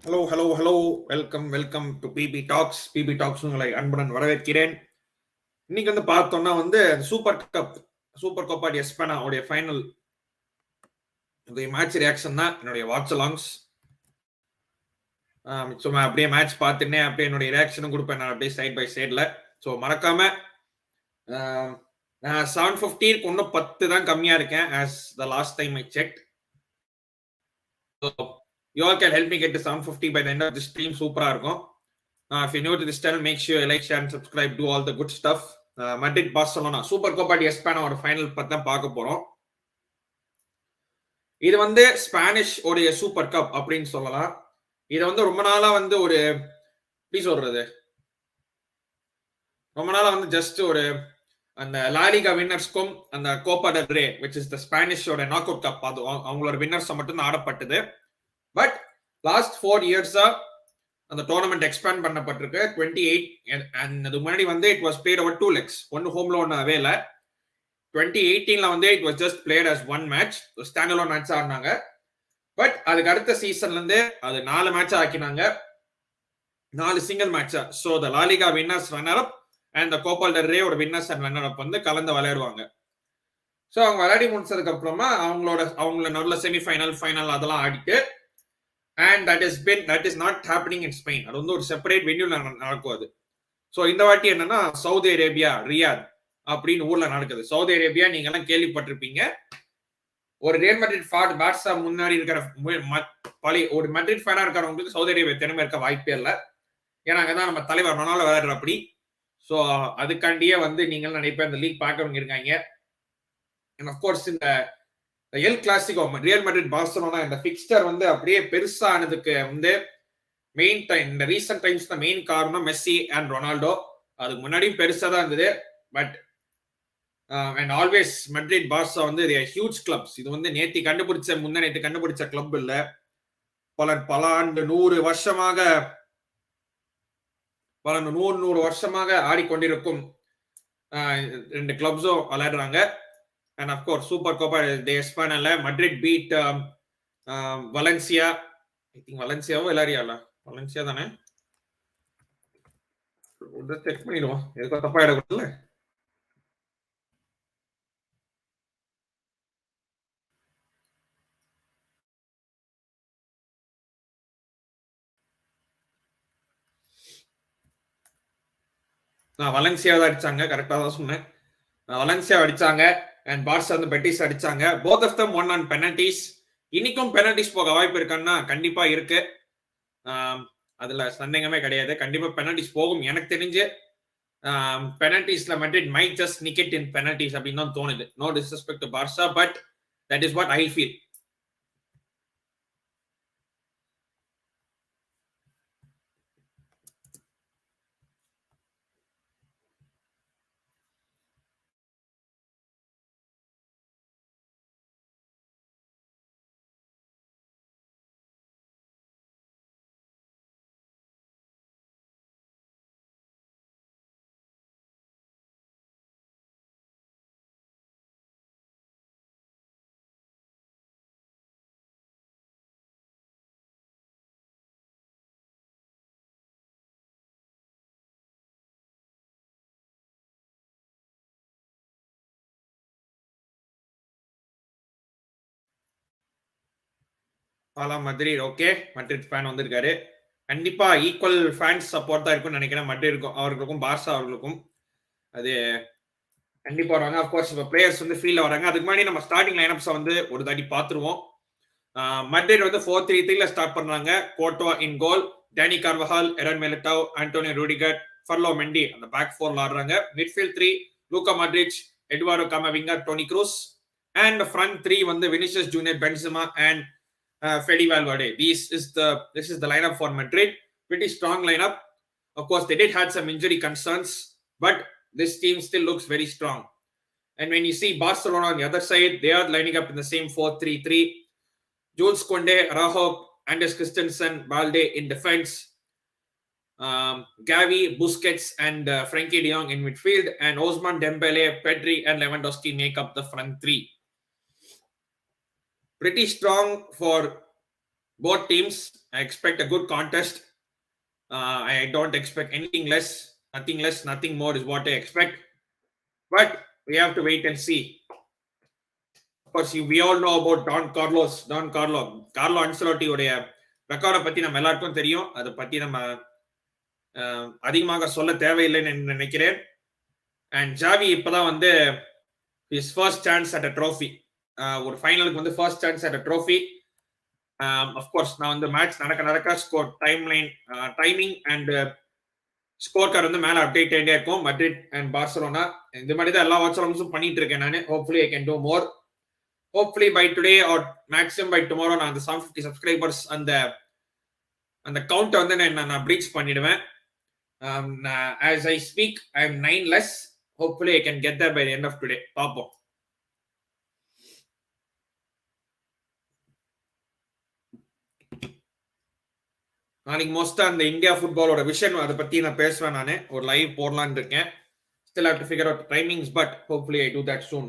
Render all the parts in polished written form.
Hello. Welcome to P P talks. P P talks உங்களை அன்புடன் வரவேற்கிறேன். இன்னைக்கு வந்து பார்த்தோம்னா வந்து சூப்பர் கோப்பா டி எஸ்பானா உடைய ஃபைனல் மேட்ச் ரியாக்ஷன் தான் என்னுடைய வாட்சலாங்ஸ். சும்மா அப்படியே மேட்ச் பார்த்துட்டேன், அப்படியே என்னுடைய ரியாக்ஷனும் கொடுப்பேன் நான் அப்படியே சைட் பை சைட்ல. ஸோ மறக்காம 750 இன்னும் 10 தான் கம்மியா இருக்கேன் as the last time I checked. So you all can help me get to 750 by the end of this stream. சூப்பரா இருக்கும். If you're new to this channel, make sure you like, share and subscribe, do all the good stuff. Madrid Barcelona Supercopa De Espana ஒரு final பத்தி தான் பார்க்க போறோம். இது வந்து Spanish உடைய சூப்பர் கப் அப்படின்னு சொல்லலாம். இதை வந்து ரொம்ப நாளா வந்து ஒரு எப்படி சொல்றது, ரொம்ப நாளா வந்து ஜஸ்ட் ஒரு அந்த லாலிகா வின்னர்ஸ்க்கும் அந்த Copa del Rey which is the ஸ்பானிஷோட நாக் அவுட் கப், அது அவங்களோட வின்னர்ஸ் மட்டும் தான் ஆடப்பட்டது. பட் லாஸ்ட் 4 இயர்ஸா அந்த டோர்னமெண்ட் எக்ஸ்பேண்ட் பண்ணப்பட்டிருக்கு 28. அண்ட் அது முன்னாடி வந்து it was played over 2 legs, ஒன்னு ஹோம்ல ஒன்னு அவேல. 2018ல வந்து it was just played as one match, stand alone match ஆடினாங்க. பட் அதுக்கு அடுத்த சீசன்ல இருந்து அது 4 மேட்ச் ஆக்கினாங்க, 4 சிங்கிள் மேட்சா. So the La Liga winners runner up and the Copa del Rey winners and runner up வந்து கலந்து விளையாடுவாங்க. ஸோ அவங்க விளையாடி முடிச்சதுக்கு அப்புறமா அவங்கள நல்ல செமிஃபைனல், ஃபைனல் அதெல்லாம் ஆடிட்டு, and that is not happening in Spain. அது வந்து ஒரு செப்பரேட் வென்யூல நடக்கும் அது. ஸோ இந்த வாட்டி என்னன்னா சவுதி அரேபியா ரியாத் அப்படின்னு ஊர்ல நடக்குது. சவுதி அரேபியா நீங்க எல்லாம் கேள்விப்பட்டிருப்பீங்க. ஒரு ரியல் மெட்ரிட் பார்சா முன்னாடி இருக்கிற பழைய ஒரு மெட்ரிட் ஃபேனா இருக்கிறவங்களுக்கு சவுதி அரேபியா திறமை இருக்க வாய்ப்பே இல்லை. ஏன்னா அங்கதான் நம்ம தலைவர் ரொனால்டோ விளையாடுற அப்படி. ஸோ அதுக்காண்டியே வந்து நீங்கள் நிறைய பேர் இந்த லீக் பார்க்கறவங்க இருக்காங்க. அண்ட் அஃப்கோர்ஸ் இந்த El-Clasico ரியல் மெட்ரிட் பார்சலோனா இந்த பிக்ஸ்டர் வந்து அப்படியே பெருசா ஆனதுக்கு வந்து மெயின் டைம் இந்த ரீசன்ட் டைம்ஸ் தான் மெயின் காரணம் மெஸ்ஸி அண்ட் ரொனால்டோ. அதுக்கு முன்னாடியும் பெருசா தான் இருந்தது. But and always Madrid Barca வந்து ஹியூஜ் கிளப்ஸ். இது வந்து நேத்தி கண்டுபிடிச்ச கிளப் இல்ல. பல ஆண்டு 100 வருஷமாக ஆடிக்கொண்டிருக்கும் 2 கிளப்ஸும் விளையாடுறாங்க. And of course Supercopa De Espana Madrid beat Valencia. I think Valencia விளையாடியால Valencia தானே, உடனே செக் பண்ணிடுவோம், எதுக்கு தப்பா எடுக்கல. நான் வலன்சியா தான் அடிச்சாங்க, கரெக்டா தான் சொன்னேன். வலன்சியா அடிச்சாங்க and பார்சா வந்து பெட்டிஸ் அடிச்சாங்க. both of them won on penalties. இன்னைக்கும் பெனல்டிஸ் போக வாய்ப்பு இருக்கான்னா கண்டிப்பா இருக்கு, அதுல சந்தேகமே கிடையாது. கண்டிப்பா பெனல்டிஸ் போகும். எனக்கு தெரிஞ்சு பெனல்டிஸ்ல Madrid might just nick it in penalties அப்படின்னு தான் தோணுது. No disrespect to Barca, but that is what I feel. Madrid okay, Madrid fan வந்திருக்காரு. கண்டிப்பா ஈக்குவல் ஃபேன்ஸ் சப்போர்ட் தான் இருக்கும்னு நினைக்கிறேன். மட்ரிட் அவர்களுக்கும் பார்சா அவர்களுக்கும் அது கண்டிப்பா வராங்க. அப்கோர்ஸ் இப்போ பிளேயர்ஸ் வந்து ஃபீல்ட்ல வராங்க. அதுக்கு முன்னாடி நம்ம ஸ்டார்டிங் லைனப்ஸை வந்து ஒரு தாட்டி பார்த்துருவோம். மட்ரிட் வந்து 4-3-3ல ஸ்டார்ட் பண்றாங்க. Courtois in goal, Dani Carvajal, எரன் Militao, Antonio Rudiger, Ferland Mendy அந்த பேக் 4ல ஆடுறாங்க. Midfield 3 Luka Modric, Eduardo Camavinga, Toni Kroos. And front 3 வந்து Vinicius Junior, Benzema and Fede Valverde. This is the lineup for Madrid. Pretty strong lineup. Of course, they did had some injury concerns, but this team still looks very strong. And when you see Barcelona on the other side, they are lining up in the same 4-3-3. Jules Koundé, Araujo, Anders Christensen, Balde in defense. Gavi, Busquets, and Frankie de Jong in midfield, and Ousmane Dembele, Pedri, and Lewandowski make up the front 3. Pretty strong for both teams. I expect a good contest. I don't expect anything less, nothing less, nothing more is what I expect. But we have to wait and see. Of course, we all know about Carlo Ancelotti உடைய ரெக்கார்டை பத்தி நம்ம எல்லாருக்கும் தெரியும். அதை பத்தி நம்ம அதிகமாக சொல்ல தேவையில்லைன்னு நினைக்கிறேன். அண்ட் ஜாவி இப்பதான் வந்து his first chance at a trophy. ஒரு ஃபைனலுக்கு வந்து first chance at trophy. Of course நான் வந்து மேட்ச் நடக்க score timing and score card வந்து மேல அப்டேட் ஆகிட்டே இருக்கும். மட்ரிட் அண்ட் பார்சலோனா இந்த மாதிரி தான் எல்லா வாட்ச் பண்ணிட்டு இருக்கேன் நான். Hopefully I can do more. Hopefully by today or maximum by tomorrow நான் அந்த 750 சப்ஸ்கிரைபர்ஸ் அந்த கவுண்டை வந்து நான் பிரீச் பண்ணிடுவேன். as I speak I am 9 less. Hopefully I can get there by the end of today. பாப்போம். நாளைக்கு மோஸ்டா அந்த இந்தியா ஃபுட்பாலோட விஷன் அதை பத்தி நான் பேசுவேன். நான் ஒரு லைவ் போடலான்னு இருக்கேன். Still have to figure out timings, but hopefully I do that soon.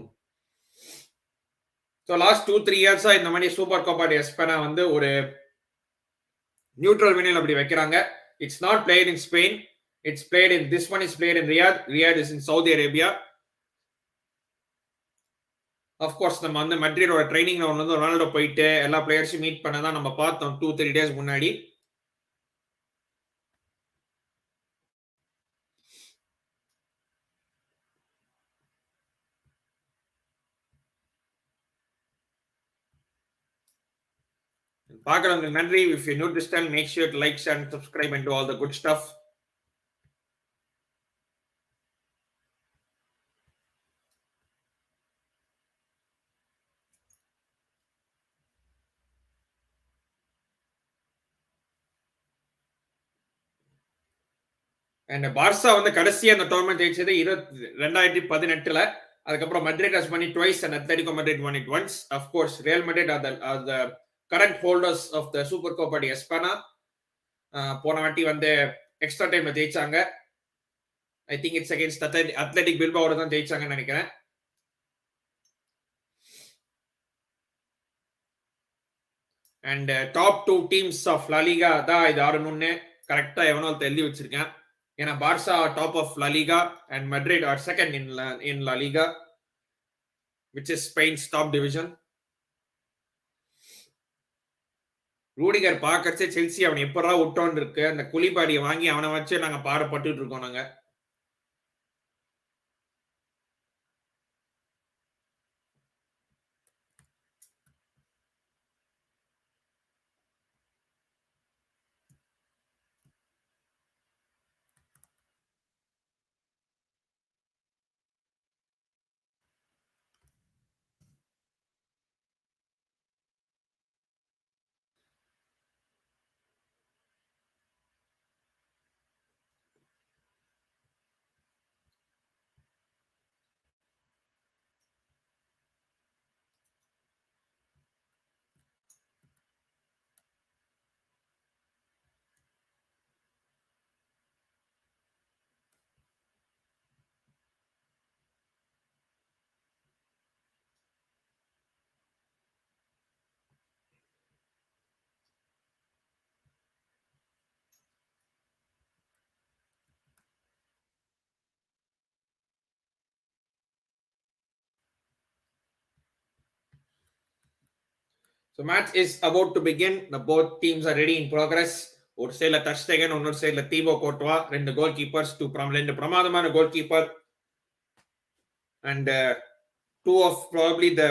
So last 2-3 years இந்த மாதிரி சூப்பர் கோப்பா டி எஸ்பானா வந்து ஒரு நியூட்ரல் வென்யூல அப்படி வைக்கிறாங்க. It's not played in Spain. It's played in, this one is played in Riyadh. Riyadh is in Saudi Arabia. Of course நம்ம வந்து மட்ரிடோட training கிரவுண்ட்ல வந்து ரொனால்டோ போயிட்டு எல்லா பிளேயர்ஸையும் மீட் பண்ணதான் நம்ம பார்த்தோம் 2-3 days முன்னாடி. பார்க்கறவங்களுக்கு நன்றி. If you're new to this channel, make sure to like, share and subscribe and do all the good stuff. And Barca வந்து கடைசியா அந்த டோர்னமெண்ட் ஜெயிச்சது 2018. அதுக்கப்புறம் Madrid has won it twice and Atletico Madrid won it once. Of course, Real Madrid are the current holders of the Supercopa De Espana. போன வாட்டி வந்து extra டைம்ல ஜெயிச்சாங்க. I think it's against Athletic பில்பாவோட தான் ஜெயிச்சாங்கன்னு நினைக்கிறேன். And top 2 teams of La Liga தான் இது ஆடணும்னு கரெக்டா எவனோ எழுதி வச்சிருக்கேன். ஏன்னா Barca top of La Liga and Madrid are second in La Liga, which is Spain's top division. Rudiger பாக்கறச்சே செல்சி அவன் எப்படா விட்டோன்னு இருக்கு. அந்த குலிபாடியை வாங்கி அவனை வச்சு நாங்க பாடப்பட்டு இருக்கோம். நாங்க So match is about to begin. The both teams are ready in progress. ஒரு சைடுல டச்டேகன், இன்னொரு சைடுல தீபோ கோட்வா, ரெண்டு கோல் கீப்பர்ஸ், ரெண்டு பிரமாதமான goal keeper. And two of probably the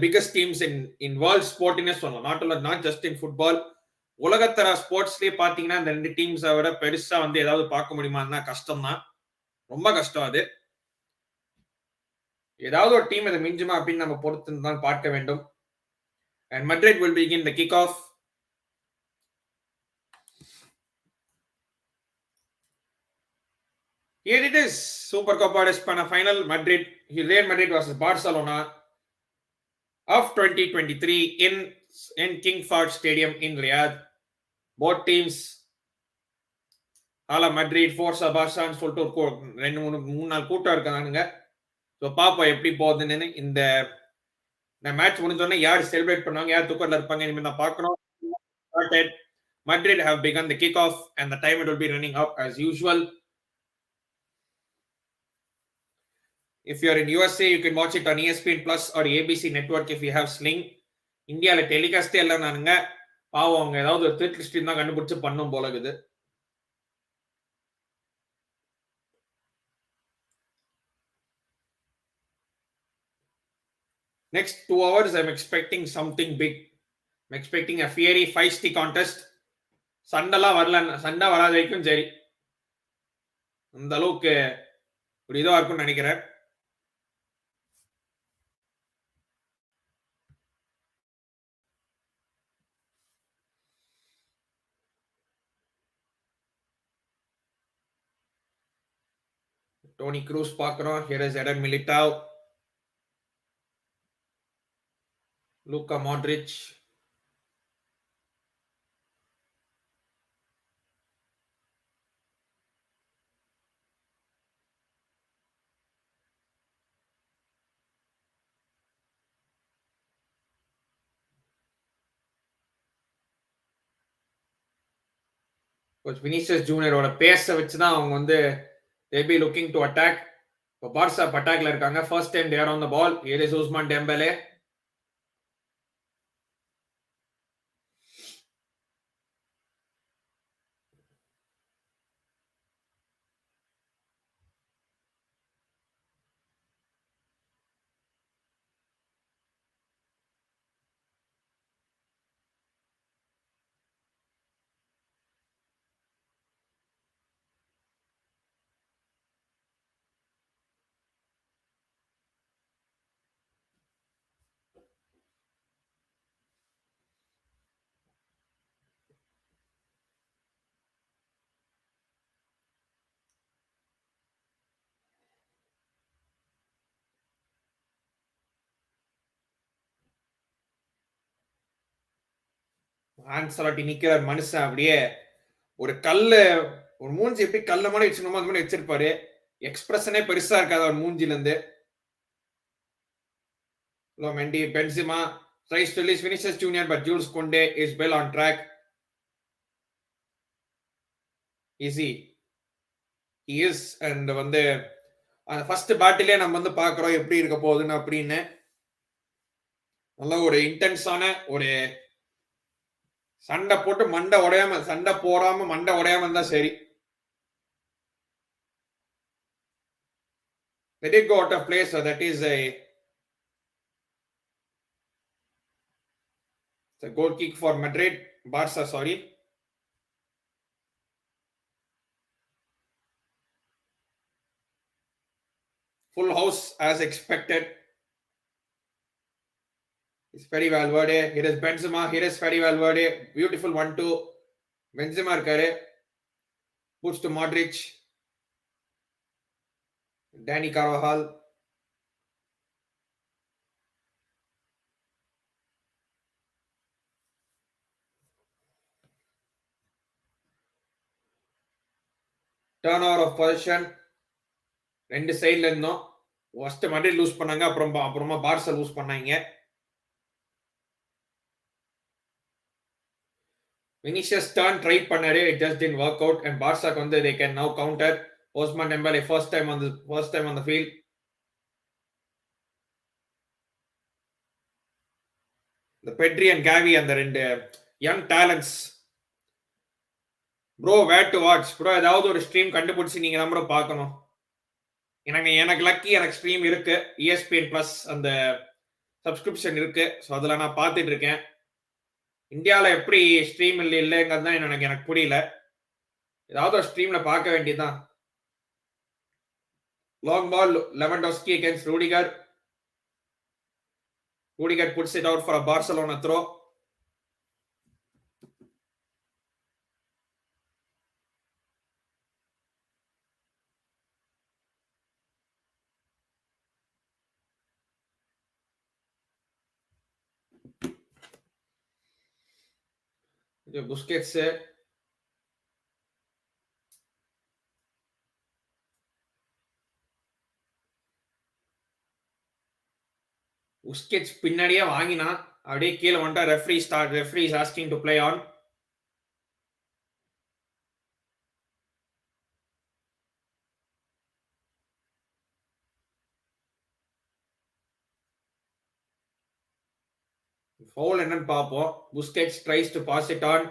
biggest teams in world sporting சொல்லலாம். not just in football. உலகத்தர ஸ்போர்ட்ஸ்லயே பாத்தீங்கன்னா இந்த ரெண்டு டீம்ஸை விட பெருசா வந்து ஏதாவது பார்க்க முடியுமான்னா கஷ்டம் தான், ரொம்ப கஷ்டம். அது ஏதாவது ஒரு டீம் இதை மிஞ்சுமா அப்படின்னு நம்ம பொறுத்து தான் பார்க்க வேண்டும். And Madrid will begin the kickoff. Here it is, Supercopa De Espana Final. Real Madrid versus Barcelona of 2023 in King Fahd Stadium in Riyadh. Both teams Hala Madrid, Forza Barcaன்னு சொல்லிட்டு ரெண்டு மூணு நாள் கூட்டம் இருக்கானுங்க. ஸோ பாப்போம் எப்படி போகுதுன்னு. இந்த மேட்ச் முடிஞ்சோடனே யார் செலிப்ரேட் பண்ணுவாங்க, யார் தூக்கத்தில் இருப்பாங்க, இனிமேல் தான் பார்க்கணும். started. Madrid have begun the kickoff, and the time it will be running up as usual. If you're in USA, you can watch it on ESPN Plus or ABC Network if you have Sling. இந்தியாவில் டெலிகாஸ்டே எல்லாம் நானுங்க பாவம் அவங்க ஏதாவது ஒரு த்ரிட் stream தான் கண்டுபிடிச்சு பண்ணும் போல இருக்குது. Next 2 hours, I'm expecting something big. I'm expecting a fiery, feisty contest. சண்டெல்லாம் வரல, சண்டை வராத வரைக்கும் சரி, அந்த அளவுக்கு ஒரு இதுவா இருக்கும்னு நினைக்கிறேன். Toni Kroos பார்க்கிறோம். Here is Eden Militao, Luka Modric. Vinicius ஜூனியரோட பேஸ வச்சு தான் அவங்க வந்து they be looking to attack. இப்போ பார்சா அட்டாக்ல இருக்காங்க. First time they are on the ball. Here is Ousmane Dembele. Ancelotti நிக்கிறார் மனுஷன் அப்படியே ஒரு கல்ல, ஒரு மூஞ்சி எப்படி கல்ல மாதிரி வச்சுக்கணுமோ அந்த மாதிரி வச்சிருப்பாரு. எக்ஸ்பிரஷனே பெருசா இருக்காது அவர் மூஞ்சில இருந்து. Mendy, Benzema tries to release Vinicius Junior, but Jules Koundé is well on track. Easy. He is, and வந்து ஃபர்ஸ்ட் பேட்டிலே நம்ம வந்து பாக்குறோம் எப்படி இருக்க போகுதுன்னு அப்படின்னு. நல்ல ஒரு இன்டென்ஸான ஒரு சண்டை போட்டு மண்டை உடையாம, சண்டை போடாம மண்டை உடையாம இருந்தா சரி. They did go out of play, so that is a goal kick for Madrid. Barca, sorry. Full house as expected. It's very Valverde. Here is Benzema. Here is very Valverde. Beautiful 1-2. Benzema இருக்காரு. Puts to Modric. Dani Carvajal. Turnover of possession. ரெண்டு சைடுல இருந்தோம். First Madrid loose பண்ணாங்க, அப்புறமா Barca loose பண்ணாங்க. Vinicius turn try பண்ணாரு, it just didn't work out, and Barca வந்து they can now counter. Ousmane Dembele first time on the field. The Pedri and Gavi and the ரெண்டு young talents. Bro, where to watch? Bro, ஏதாவது ஒரு stream கண்டுபிடிச்சு நீங்க தான் bro பார்க்கணும். எனக்கு lucky, எனக்கு ஸ்ட்ரீம் இருக்கு. ESPN Plus அந்த சப்ஸ்கிரிப்ஷன் இருக்கு. ஸோ அதில் நான் பார்த்துட்டு இருக்கேன். இந்தியாவில் எப்படி ஸ்ட்ரீம் இல்லைங்கிறது தான் எனக்கு புரியல. ஏதாவது ஒரு ஸ்ட்ரீம்ல பார்க்க வேண்டியதுதான். Long ball, Lewandowski against Rudiger. Rudiger puts it out for a Barcelona throw. Busquets பின்னாடியே வாங்கினா அப்படியே கீழே வந்துட்டா. Referee is asking to play on. Foul என்னன்னு பார்ப்போம். Busquets tries to pass it on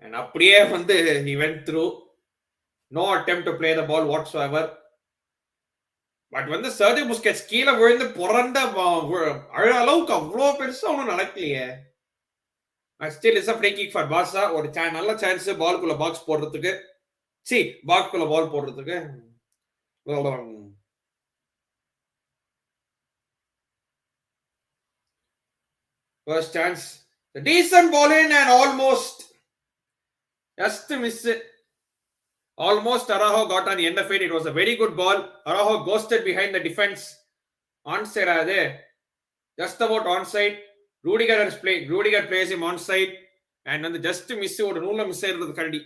and அப்படியே வந்து he went through. No attempt to play the ball whatsoever. But வந்து சர்ஜியோ புஸ்கெட்ஸ் கீழே விழுந்து புரண்ட அழ அளவுக்கு அவ்வளோ பெருசா ஒன்றும் நடக்கலையே. Still is a free kick for Barca. ஒரு நல்ல சான்ஸ் பால்குள்ள பாக்ஸ் போடுறதுக்கு. பாக்ஸ்குள்ள பால் போடுறதுக்கு. First chance. A decent ball in and almost just miss it. Almost Araujo got on the end of it. It was a very good ball. Araujo ghosted behind the defense. Onside adhe. Just about onside. Rudiger plays him onside. And வந்து just miss ஒரு நூல்ல miss ஆயிடுறது கரடி.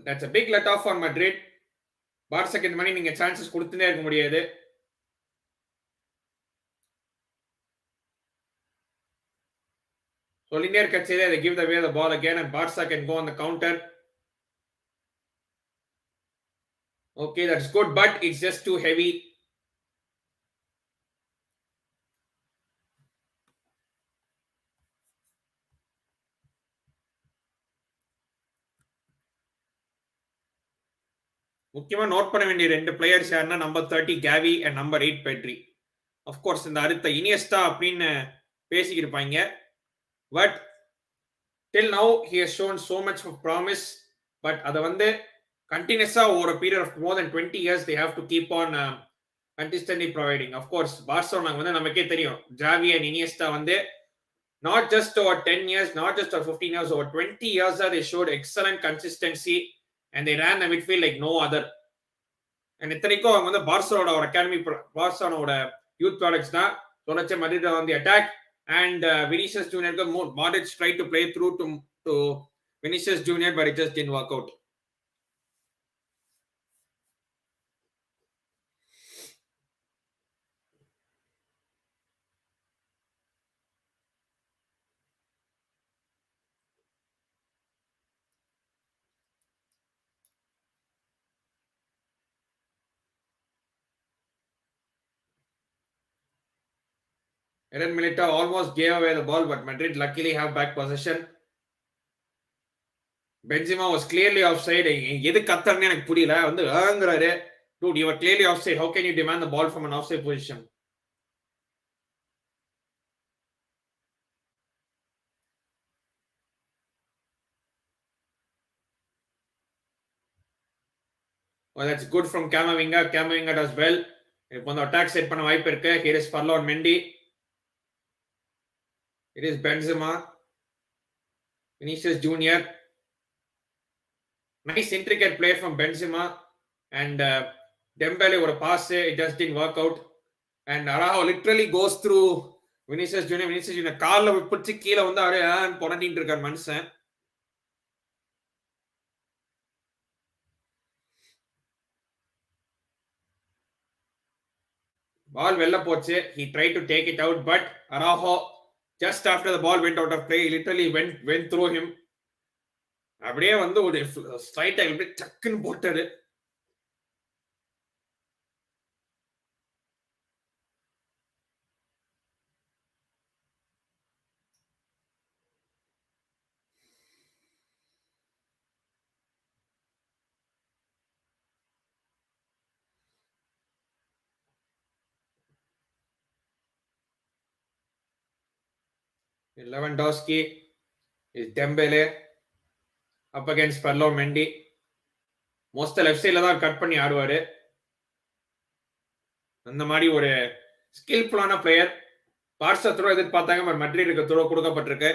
That's a big let off for Madrid. பார்சாக்கு இந்த மாதிரி நீங்க chances கொடுத்துட்டே இருக்க முடியாது. சொல்லிட்டே இருக்கச்சே they give away the ball again and Barca can go on the counter. Okay, that's good, but it's just too heavy. முக்கியமா நோட் பண்ண வேண்டிய ரெண்டு பிளேயர்ஸ் யாருன்னா number 30 Gavi and number 8 Pedri. Of course இந்த அடுத்த இனியஸ்டா அப்படின்னு பேசிக்கிருப்பாங்க. But till now he has shown so much of promise. But அதை வந்து கண்டினியூஸா ஒரு period of more than 20 years they have to keep on consistently providing. Of course Barcelona வந்து நமக்கே தெரியும் ஜாவி அண்ட் இனியஸ்டா வந்து not just over 10 years, not just over 15 years, over 20 years they showed excellent consistency and they ran the midfield like no other. And இத்தனைக்கும் அவங்க வந்து பார்சலோனாவோட academy பார்சலோனாவோட youth products தான். தொடர்ச்சி Madrid on the attack and Vinicius Junior Modric tried to play through to Vinicius Junior but it just didn't work out. Eden Militao almost gave away the ball, but Madrid luckily have back possession. Benzema was clearly offside. எது கத்தறன்னு எனக்கு புரியல. வந்து ஆங்கறாரு. Dude, you were clearly offside. How can you demand the ball from an offside position? Well, that's good from Camavinga. Camavinga does well. இப்போ அந்த attack set பண்ண வாய்ப்பு இருக்கு. Here is Ferland Mendy. It is Benzema. Vinicius Junior. Nice intricate play from Benzema. And Dembele ஒரு pass. It just didn't work out. And Araujo literally goes through Vinicius Junior. Vinicius Junior கால்ல பிடிச்சி கீழே வந்து அப்படியே புரண்டிட்டு இருக்கார் மனுஷன். Ball வெளில போச்சு. He tried to take it out, but Araujo just after the ball went out of play, he literally went through him. அப்படியே வந்து ஒரு ஸ்ட்ரைட் அப்படியே டக்குன்னு போட்டாரு. Lewandowski is Dembele up against Ferland Mendy. Most left சைட்ல தான் cut பண்ணி ஆடுவாரு. அந்த மாதிரி ஒரு ஸ்கில்ஃபுல்லான பிளேயர். பார்சா த்ரோ எதிர்பார்த்தாங்க, பட் மட்ரிடுக்கு த்ரோ கொடுக்கப்பட்டிருக்கு.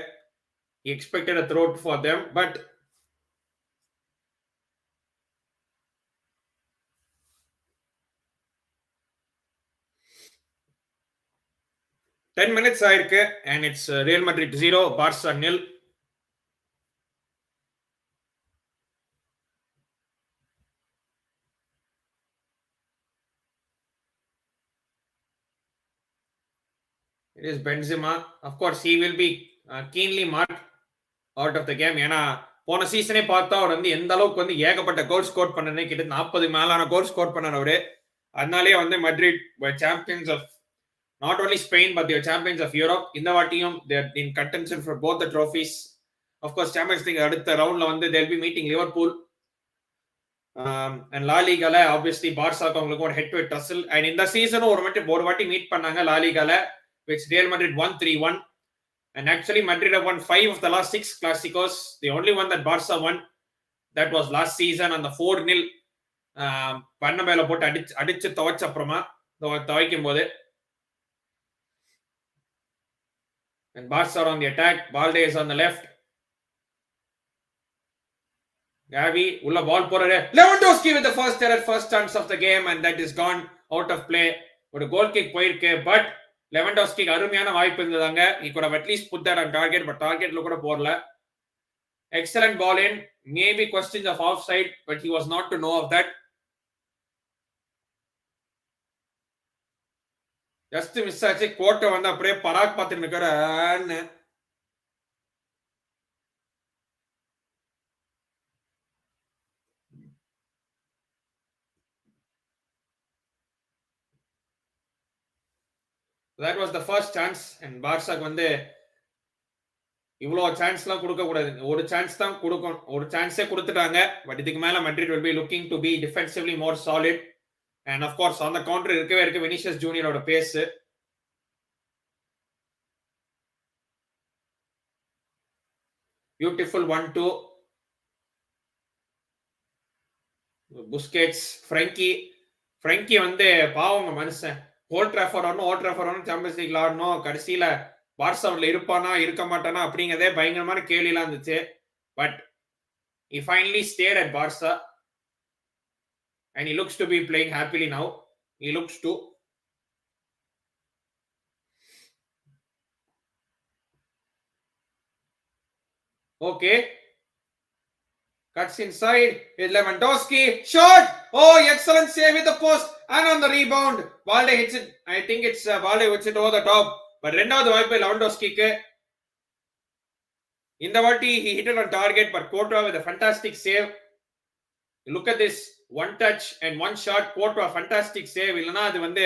He expected a throw for them, but ten minutes ஆயிருக்கு and it's Real Madrid 0, Barca 0. It is Benzema. Of course, he will be keenly marked out of the game. ஏன்னா போன சீசனே பார்த்தா அவர் வந்து எந்த அளவுக்கு வந்து ஏகப்பட்ட கோல் ஸ்கோர் பண்ணனே கிட்ட 40 மேலான கோல் ஸ்கோர் பண்ணார் அவரு. அதனாலேயே வந்து Madrid champions of not only Spain but champions of Europe. இந்த வாட்டியும் they're in contention for both the trophies. Of course champions league அடுத்த ரவுண்ட்ல வந்து they'll be meeting Liverpool. And லாலிகால ஆப்வியஸ்லி பார்சாக்கு அவங்களுக்கு ஒரு head to head tussle. And இந்த சீசனும் ஒரு வாட்டி மீட் பண்ணாங்க லாலிகால, which Real Madrid won 3-1. And actually Madrid have won 5 of the last 6 Clásicos. The only one that Barca won, that was last season on the 4-0 பண்ணமேல போட்டு அடிச்சு துவைச்ச அப்புறமா துவைக்கும் போது. And Barca are on the attack. Balde is on the left. Gavi உள்ள பால் போறாரு. Lewandowski with the first error, first chance of the game, and that is gone out of play. ஒரு கோல் kick போயிருக்கு. But Lewandowski அருமையான வாய்ப்பு இருந்ததாங்க. he could have at least put that on target, but targetல கூட போறல. Excellent ball in. Maybe questions of offside, but he was not to know of that. just miss ஆச்சு. கோட்டை வந்து அப்படியே பராக் பார்த்துட்டு இருக்காரு. that was the first chance. and பார்சாக்கு வந்து இவ்வளோ சான்ஸ்லாம் கொடுக்க கூடாது. ஒரு சான்ஸ் தான் கொடுக்கணும். ஒரு சான்ஸே கொடுத்துட்டாங்க. பட் இதுக்கு மேல Madrid will be looking to be defensively more solid. and of course on the counter இருக்கவே இருக்கு வினிஷியஸ் ஜூனியரோட பேஸ். பியூட்டிஃபுல் 1-2. புஸ்கெட்ஸ், ஃப்ரெங்கி வந்து பாவங்க மனுஷன். ஓல்ட் ட்ராஃபோர்ட் ஆடணும் சாம்பியன்ஸ் லீக்ல ஆடணும். கடைசியில பார்சாவில் இருப்பானா இருக்க மாட்டானா அப்படிங்கிறதே பயங்கரமான கேள்விலாம் இருந்துச்சு. But he finally stayed at Barca and he looks to be playing happily now. He looks to. Okay. Cuts inside. Lewandowski. Shot! Oh, excellent save with the post and on the rebound. Balde hits it. I think it's Balde hits it over the top. But ரெண்டாவது வாய்ப்பு லெவண்டோஸ்கிக்கு. இந்த வாட்டி he hit it on target, but Courtois with a fantastic save. Look at this. One touch and one shot. Courtois fantastic save. இல்லனா அது வந்து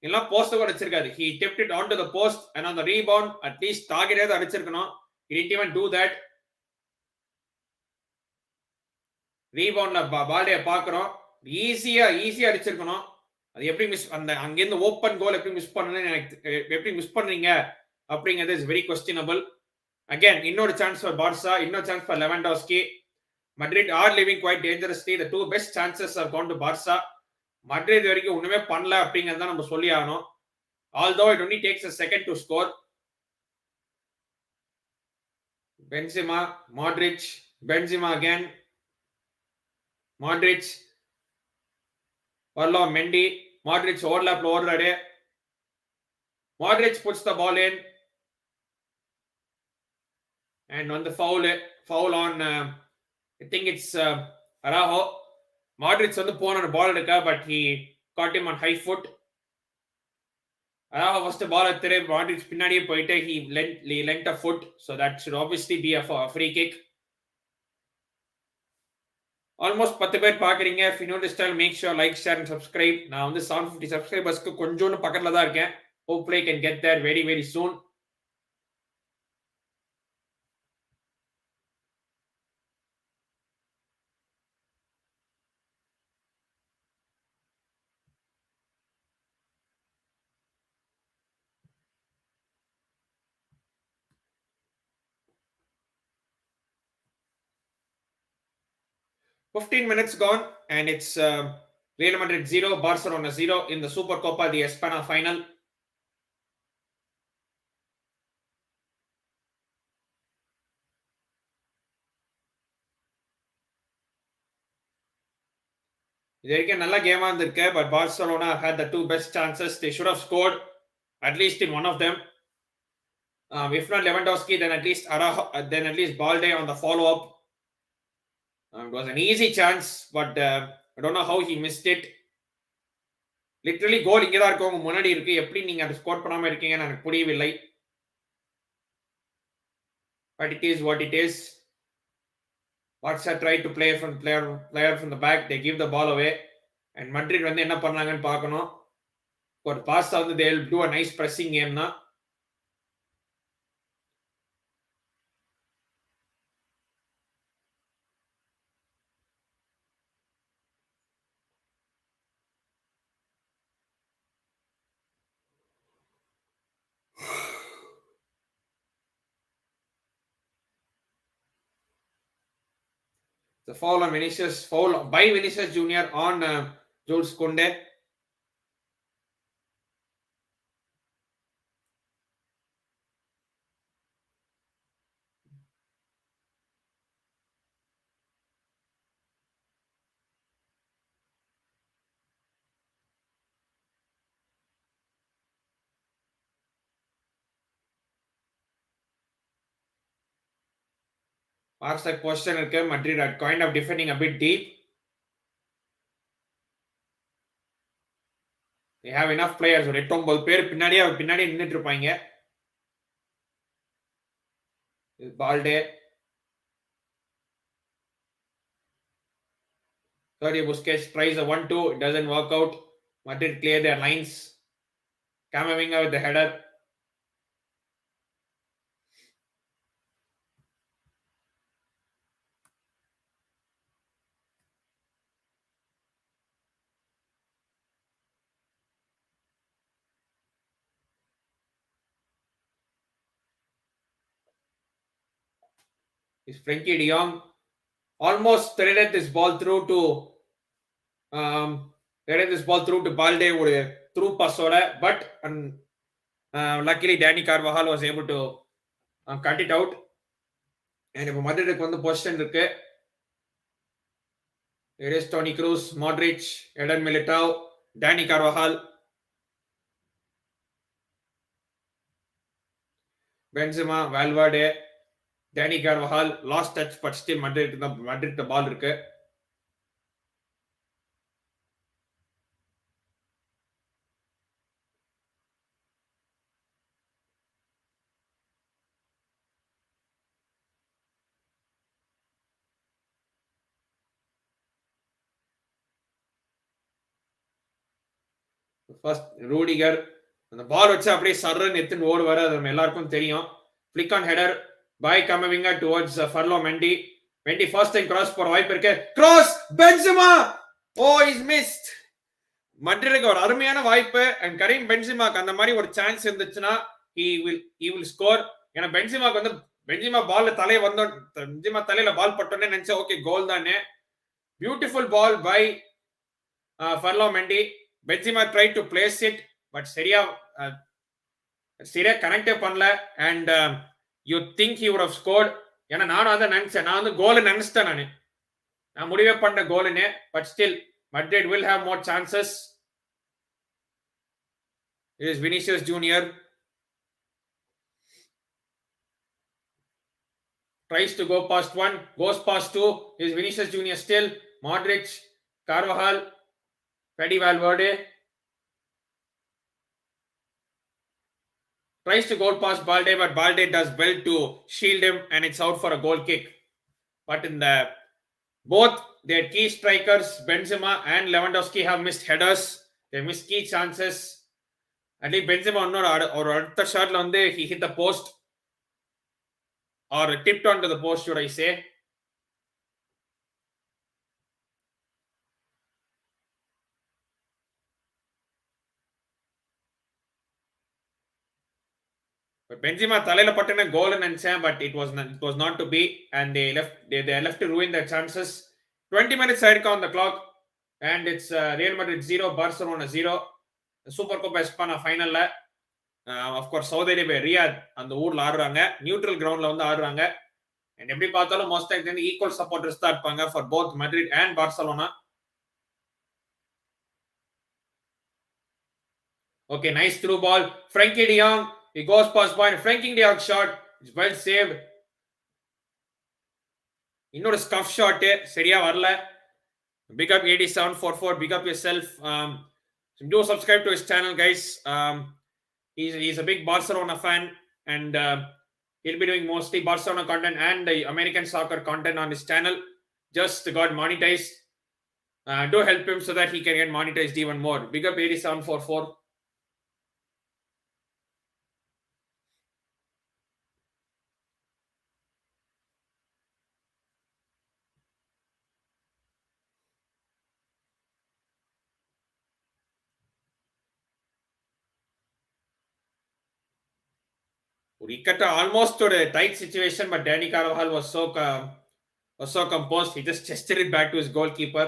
எல்லாம் post கூட அடிச்சிருக்காது. He tipped it onto the post and on the rebound at least target ஏதாவது அடிச்சிருக்கணும். He didn't even do that. ரீபவுண்ட்ல Balde பாக்குறோம். ஈஸியா அடிச்சிருக்கணும். அது எப்படி மிஸ் அந்த அங்கிருந்து ஓப்பன் கோல் எப்படி மிஸ் பண்றீங்க அப்படிங்கிறது இஸ் வெரி கொஸ்டினபிள். அகைன் இன்னொரு சான்ஸ் ஃபார் பார்சா, இன்னொரு chance for Lewandowski. Madrid are living quite dangerously. The two best chances have gone to Barca. Madrid வரைக்கும் ஒண்ணுமே பண்ணல அப்படிங்கறத நம்ம சொல்லி ஆகணும். Although it only takes a second to score. Benzema, Modric, Benzema again. Modric, Varlo, Mendy. Modric overlap ஓடுறாரு. Modric puts the ball in. And on the foul on I think it's Araujo. Modric வந்து போன பால் எடுக்க, but he caught him on high foot. Araujo first ball எடுத்து Modric பின்னாடியே போயிட்டு he lent a foot, so that should obviously be a free kick. Almost 10 பேர் பாக்குறீங்க. if you know this style, make sure like, share and subscribe. நான் வந்து 750 subscribersக்கு கொஞ்சோண்டு பக்கத்துல தான் இருக்கேன். hopefully I can get there very very soon. $15 minutes gone and it's Real Madrid 0, Barcelona 0 in the Supercopa De Espana Final. இது வரைக்கும் நல்ல கேமா இருந்திருக்கு. but Barcelona had the two best chances. They should have scored at least in one of them. If not Lewandowski, then at least Araujo, then at least Balde on the follow-up. It was an easy chance, but I don't know how he missed it. Literally கோல் இங்க தான் இருக்கு, உங்க முன்னாடி இருக்கு. எப்படி நீங்க அதை score பண்ணாம இருக்கீங்கன்னு எனக்கு புரியவில்லை. But it is what it is. Barca try to play from player from the back. They give the ball away. And Madrid வந்து என்ன பண்ணாங்கன்னு பார்க்கணும். ஒரு பாஸ் வந்து they will do a nice pressing game தான். The foul on Vinicius, foul by Vinicius Junior on Jules Koundé. Barca question இருக்கு. Madrid are kind of defending a bit deep. They have enough players. ஒரு 8-9 பேர் பின்னாடி நின்னுட்டு இருப்பாங்க. Balde. Sergio Busquets tries a 1-2. It doesn't work out. Madrid clear their lines. Camavinga with the header. Is Frankie de Jong almost threaded this ball through to Balde ஒரு through pass ஓட, but luckily Danny Carvajal was able to cut it out. And இப்போ மட்ரிடுக்கு வந்து position இருக்கு. It is Toni Kroos, Modric, Eden Militao, Danny Carvajal, Benzema, Valverde, Danny Carvajal, lost touch, but still Madrid the ball இருக்கு. First Rudiger அந்த பால் வச்சு அப்படியே சர்ரன் எடுத்துன்னு ஓடுவாரு. அது நம்ம எல்லாருக்கும் தெரியும். Flick on header by Camavinga towards Ferlo Mendy. Mendy first time cross போற வாய்ப்பு இருக்கு. Cross Benzema. Oh, he's missed. மட்ரிடுக்கு ஒரு அருமையான வாய்ப்பு. and கரீம் பென்சிமாக்கு அந்த மாதிரி ஒரு சான்ஸ் இருந்துச்சுன்னா he will score. ஏன்னா பென்சிமாக்கு வந்து பென்சிமா தலையில பால் பட்டோன்னே நினைச்சா ஓகே கோல் தானே. Beautiful ball by Ferlo Mendy. Benzema tried to place it, but சரியா கனெக்ட் பண்ணல. and you think he would have scored. ஏன்னா நானும் அதை நினைச்சேன். நான் வந்து கோல் நினைச்சிட்டேன். நான் முடிவே பண்ண கோல்னு. but still Madrid will have more chances. It is Vinicius Junior. Tries to go past one, goes past two. It is Vinicius Junior still. Modric, Carvajal, Fede Valverde. Tries to go past Balde, but Balde does well to shield him, and it's out for a goal kick. But in both their key strikers, Benzema and Lewandowski, have missed headers. They missed key chances. At least Benzema or அடுத்த ஷாட்ல வந்து he hit the post or tipped onto the post, should I say. Benzema தலையில பட்டன கோல் நினைச்சேன். but it was not to be, and they left to ruin their chances. 20 minutes ஆயிருக்கு on the clock, and it's Real Madrid 0, Barcelona 0. Supercopa De Espana Finalல of course Saudi Arabia Riyadh அந்த ஊர்ல ஆடுறாங்க. Neutral கிரவுண்ட்ல வந்து ஆடுறாங்க. and எப்படி பார்த்தாலும் most of them equal supporters தான் இருப்பாங்க for both Madrid and Barcelona. Okay, nice through ball. Frankie de Jong, he goes past point. Frankie de Jong shot is well saved. இன்னொரு ஸ்கஃப் ஷாட் சரியா வரல. Big up 8744. Big up yourself. Do subscribe to his channel, guys. He's a big Barcelona fan, and he'll be doing mostly Barcelona content and the American soccer content on his channel. just got monetized. Do help him so that he can get monetized even more. Big up 8744. Almost to a tight situation, but Danny Carvajal was so composed. He just chested it back to his goalkeeper.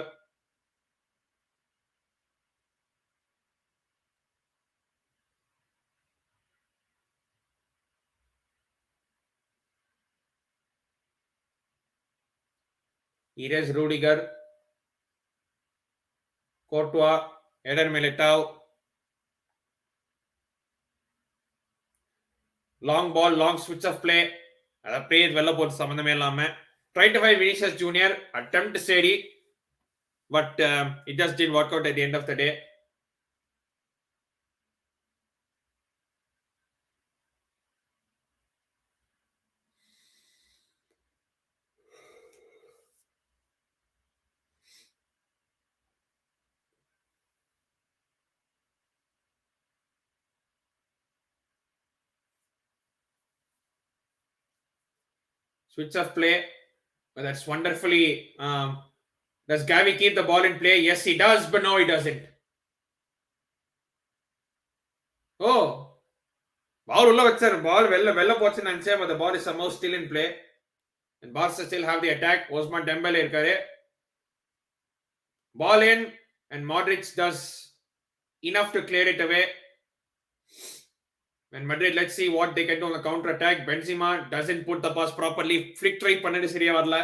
Ires Rudiger, Courtois, Eder Militao. Long ball, long switch of play. அதை அப்படியே வெளில போட்டு சம்மந்தமே இல்லாம try to find Vinicius junior attempt சரி, but it just didn't work out at the end of the day. Switch of play. That's wonderfully. Does Gavi keep the ball in play? Yes, he does, but no, he doesn't. Oh, ball ulla vechar, ball vella pochu nanche, but the ball is somehow still in play. And Barca still have the attack. Ousmane Dembele irukare. Ball in, and Modric does enough to clear it away. And Madrid, let's see what they can do on the counter attack. Benzema doesn't put the pass properly. Flick try பண்ணது சரியா வரல.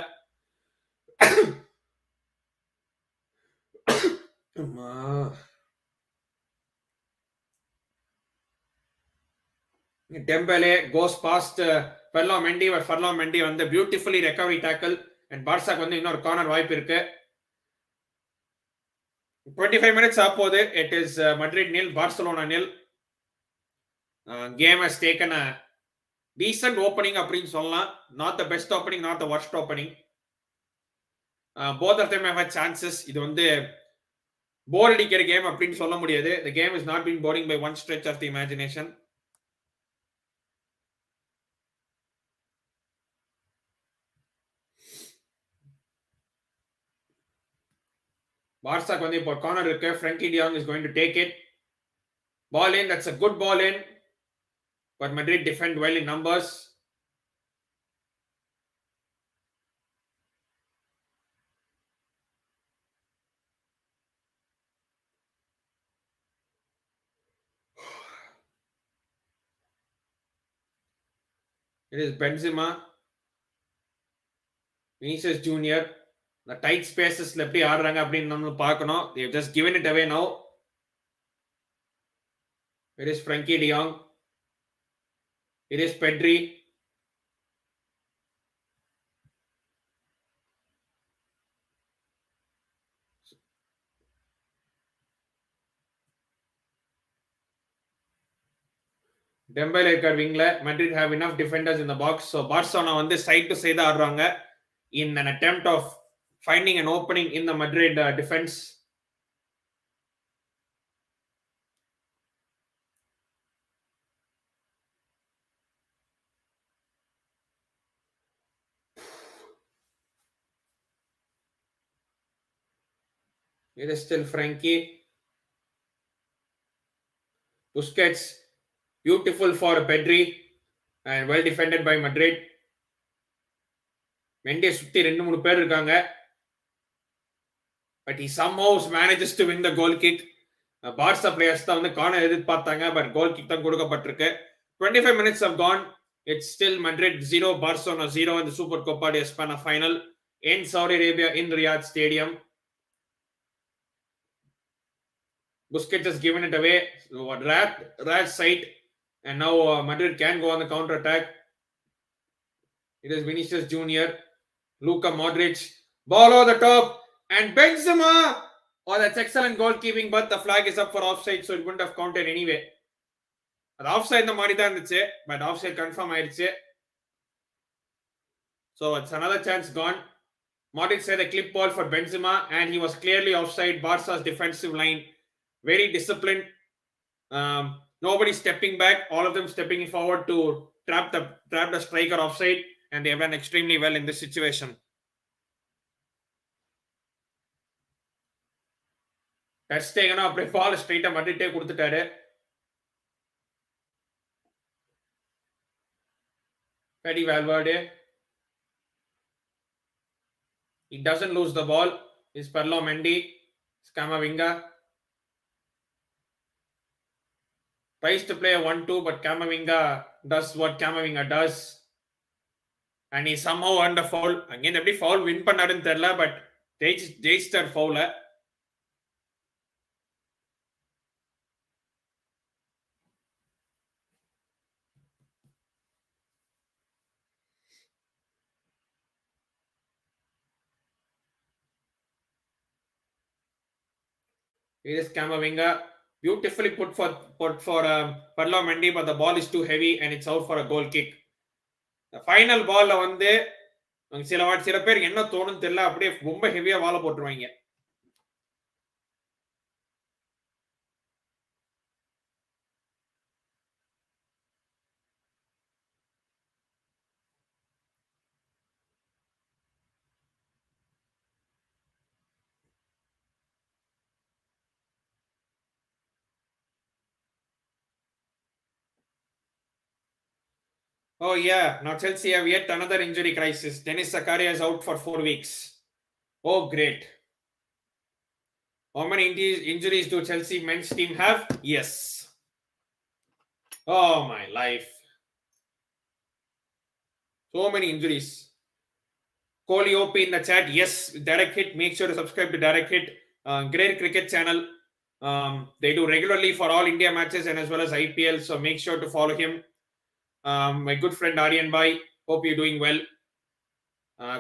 Dembele goes past Ferland Mendy, but Ferland Mendy வந்து beautifully recovery tackle, and Barca வந்து இன்னொரு corner வாய்ப்பு இருக்கு. 25 minutes ஆப்போது. It is Madrid nil, Barcelona nil. Game has taken a decent opening அப்படின்னு சொல்லலாம். Not the best opening, not the worst opening. Both of them have had chances. இது வந்து போர் அடிக்கிற game அப்படின்னு சொல்ல முடியாது. The game is not been boring by one stretch of the imagination. Barca வந்து இப்போ corner இருக்கு. Frankie de Jong is going to take it. Ball in, that's a good ball in. But Madrid defend well in numbers. It is Benzema, Vinicius Junior. The tight spaces எப்படி ஆடுறாங்க அப்படின்னு நம்ம பார்க்கணும். They have just given it away now. It is Frankie de Jong. It is Pedri. Dembele இருக்கார் விங்ல. Madrid have enough defenders in the box. So Barcelona வந்து side to side ஆடுறாங்க in an attempt of finding an opening in the Madrid defense. It is still Frankie. Busquets, beautiful for Pedri, and well defended by Madrid. Mendy சுத்தி 2-3 பேர் இருக்காங்க, but he somehow manages to win the goal kick. Barca players தான் வந்து corner எதிர்பார்த்தாங்க, but goal kick தான் கொடுக்கப்பட்டிருக்கு. 25 minutes have gone. It's still Madrid 0, Barcelona 0 in the Supercopa De Espana Final in Saudi Arabia in Riyadh Stadium. Busquets has given it away. Rat sight, and now Madrid can go on the counter attack. It is Vinicius Junior, Luka Modric, ball over the top, and Benzema. Oh, that's excellent goalkeeping, but the flag is up for offside, so it wouldn't have counted anyway. அது off-site இந்த மாதிரி தான் இருந்துச்சு, but off-site confirm ஆயிடுச்சு. So it's another chance gone. Modric said a clip ball for Benzema, and he was clearly offside. Barca's defensive line, very disciplined. Nobody stepping back, all of them stepping forward to trap the striker offside, and they have done extremely well in this situation. டஸ்டேகனா அப்படியே பால் ஸ்ட்ரைட்டா மட்டிட்டே கொடுத்துட்டாரு. Fede Valverde. He doesn't lose the ball. It's Perlo Mendy. Camavinga. Tries to play a 1-2, but Camavinga does what Camavinga does. And he somehow earned a foul. Again, எப்படி foul win பண்ணாருன்னு தெரியல, but ஜெயிச்சிட்டார் foul. Here is Camavinga. Beautifully put for Perlo Mendy, but the ball is too heavy and it's out for a goal kick. The final ball வந்து சில பேர் என்ன தோணுன்னு தெரியல, அப்படியே ரொம்ப ஹெவியா வாழ போட்டுருவாங்க. Oh yeah, now Chelsea have yet another injury crisis. Dennis Zakaria is out for 4 weeks. Oh great. How many injuries do Chelsea men's team have? Yes. Oh my life. So many injuries. Kohli OP in the chat. Yes, Direct Hit. Make sure to subscribe to Direct Hit. Great cricket channel. They do regularly for all India matches and as well as IPL. So make sure to follow him. My good friend Aryan Bhai. Hope you're doing well.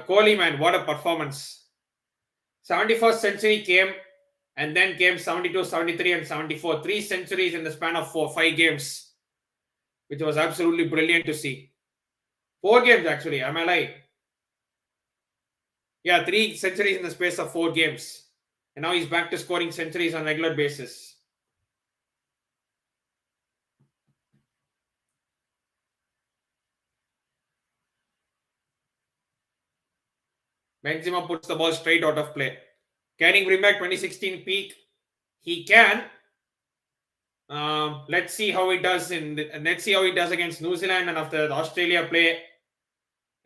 Kohli, man, what a performance. 71st century came, and then came 72, 73 and 74. 3 centuries in the span of 5 games, which was absolutely brilliant to see. 4 games actually, am I lying? Yeah, 3 centuries in the space of 4 games. And now he's back to scoring centuries on a regular basis. Benzema puts the ball straight out of play. Can he bring back 2016 peak? He can. Let's see how he does against New Zealand and after the Australia play.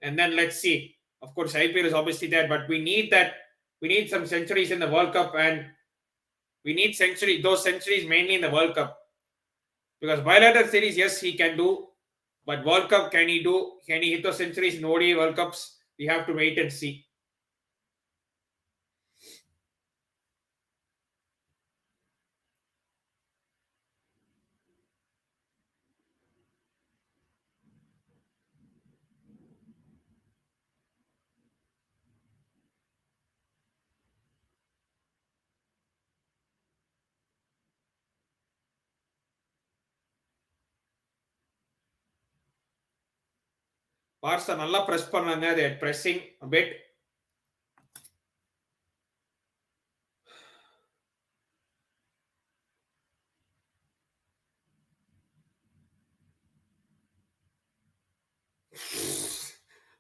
And then let's see. Of course, IPL is obviously there, but we need that. We need some centuries in the World Cup, and we need those centuries mainly in the World Cup. Because bilateral series, yes, he can do, but World Cup, can he do? Can he hit those centuries in ODI World Cups? We have to wait and see. Barca நல்லா press பண்ணாங்க. They are pressing a bit.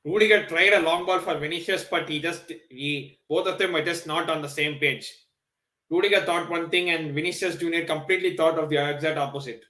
Rudiger tried a long ball for Vinicius, but both of them were just not on the same page. Rudiger thought one thing and Vinicius Jr. completely thought of the exact opposite.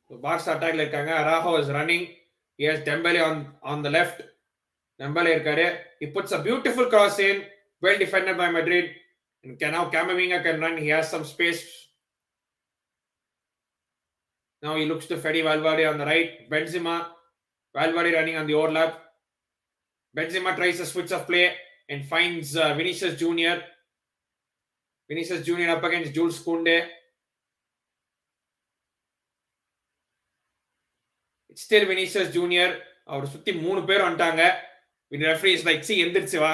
So Barca attack இருக்காங்க. Araujo is running. He has Dembele on the left. Dembele இருக்காரு. He puts a beautiful cross in. Well defended by Madrid. And now Camavinga can run. He has some space. Now he looks to Fede Valverde on the right. Benzema. Valverde running on the overlap. Benzema tries a switch of play and finds Vinicius Junior. Vinicius Junior up against Jules Koundé. It's still Vinicius Junior. அவர் சுத்தி 3 பேர் வந்துட்டாங்க. The referee is like, see, எந்திரிச்சு வா.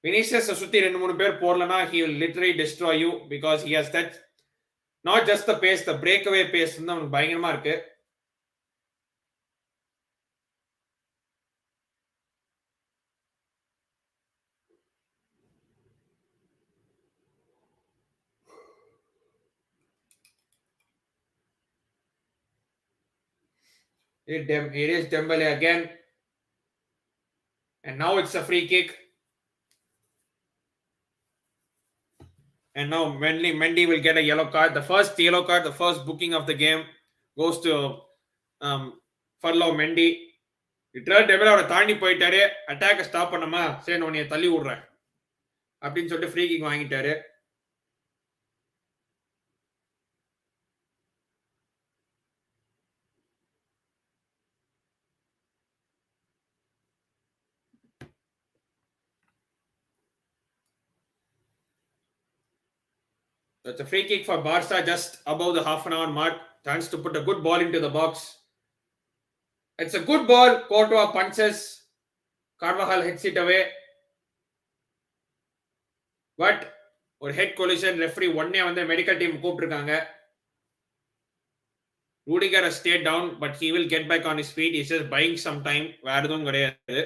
Vinicius சுத்தி 2-3 பேர் போடலனா he will literally destroy you because he has that not just the pace, the breakaway pace வந்து அவனுக்கு பயங்கரமா இருக்கு. It is Dembele again. And now it's a free kick. And now Mendy will get a yellow card. The first yellow card, the first booking of the game goes to Furlow Mendy. Dembele அவரை தாண்டி போயிட்டாரு. அட்டாக்க stop பண்ணமா சரி நான் உன்னை தள்ளி விடுறேன் அப்படின்னு சொல்லிட்டு ஃப்ரீ கிக் வாங்கிட்டாரு. That's a free kick for Barca just above the half-an-hour mark. Chance to put a good ball into the box. It's a good ball. Courtois punches. Carvajal hits it away. But ஒரு head collision referee உடனே வந்து medical team கூப்பிட்டுருக்காங்க. Rudiger has stayed down, but he will get back on his feet. He's just buying some time. வேற எதுவும் கிடையாது.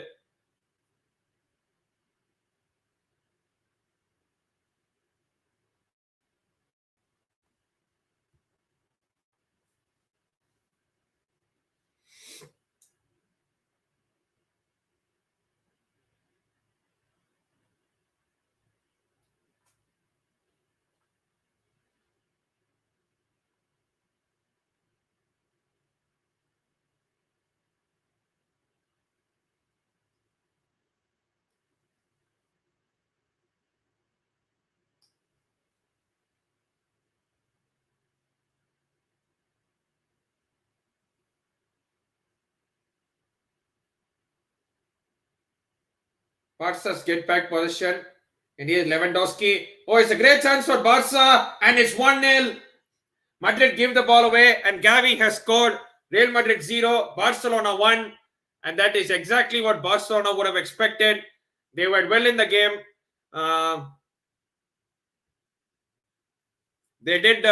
Barca's get back position. And here's Lewandowski. Oh, it's a great chance for Barca. And it's 1-0. Madrid give the ball away. And Gavi has scored. Real Madrid 0. Barcelona 1. And that is exactly what Barcelona would have expected. They were well in the game. They did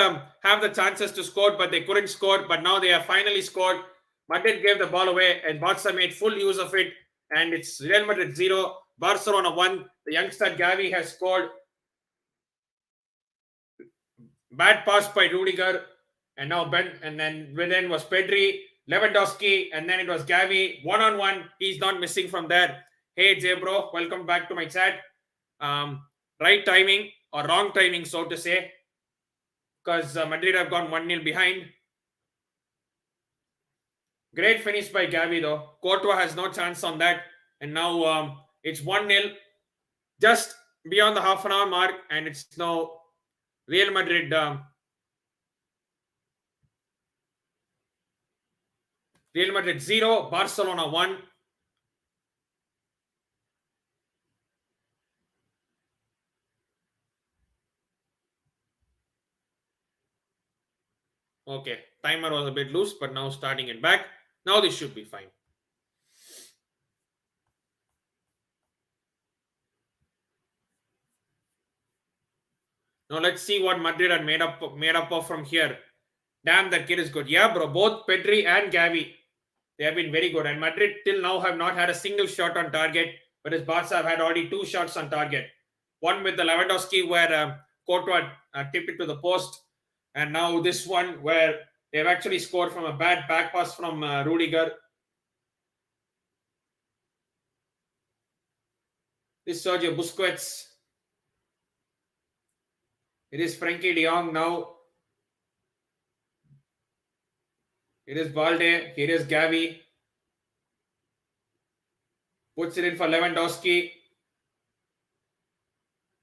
have the chances to score, but they couldn't score. But now they have finally scored. Madrid gave the ball away. And Barca made full use of it. And it's Real Madrid 0. Barcelona 1. The youngster Gavi has scored. Bad pass by Rudiger. And now then was Pedri, Lewandowski, and then it was Gavi. 1-on-1. He's not missing from there. Hey, J bro. Welcome back to my chat. Right timing or wrong timing, so to say. Because Madrid have gone 1-0 behind. Great finish by Gavi though. Courtois has no chance on that. And now it's 1-0. Just beyond the half-an-hour mark. And it's now Real Madrid. Real Madrid 0. Barcelona 1. Okay. Timer was a bit loose, but now starting it back. Now this should be fine. Now let's see what Madrid are made up of from here. Damn, that kid is good. Yeah, bro. Both Pedri and Gavi, they have been very good. And Madrid till now have not had a single shot on target, whereas Barca have had already 2 shots on target. One with the Lewandowski where Courtois tipped it to the post. And now this one where they've actually scored from a bad back pass from Rudiger. This is Sergio Busquets. It is Frankie de Jong now. It is Balde. Here is Gavi. Puts it in for Lewandowski.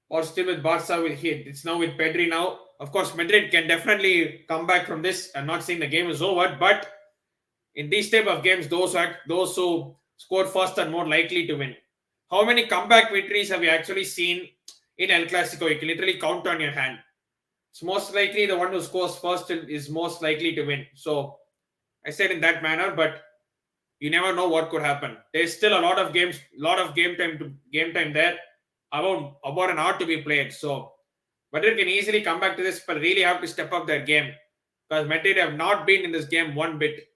or still with Barca will hit. It's now with Pedri now. Of course, Madrid can definitely come back from this. I'm not saying the game is over, but in these type of games, those who score first are more likely to win. How many comeback victories have you actually seen in El-Clasico? You can literally count on your hand. It's most likely the one who scores first is most likely to win. So I said in that manner, but you never know what could happen. There's still a lot of games, lot of game time there. About an hour to be played. So Madrid can easily come back to this, but really have to step up their game because Madrid have not been in this game one bit.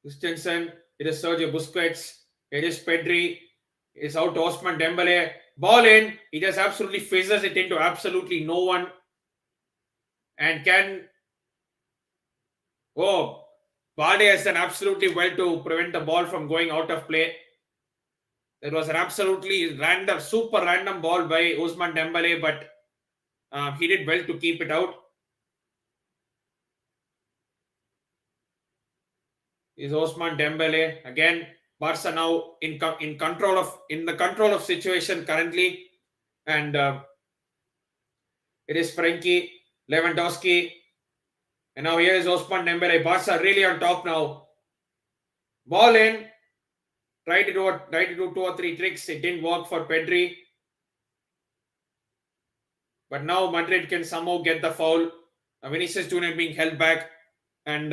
Christensen, it is Sergio Busquets, it is Pedri, it's out to Osman Dembele. Ball in, he just absolutely fizzes it into absolutely no one. And Balde has done absolutely well to prevent the ball from going out of play. It was an absolutely random, super random ball by Osman Dembele, but he did well to keep it out. Is Osman Dembele again? Barca now in the control of situation currently, and it is Frankie Lewandowski, and now here is Osman Dembele. Barca really on top now. Ball in. Try to do 2 or 3 tricks. It didn't work for Pedri. But now Madrid can somehow get the foul. Vinicius Junior being held back. And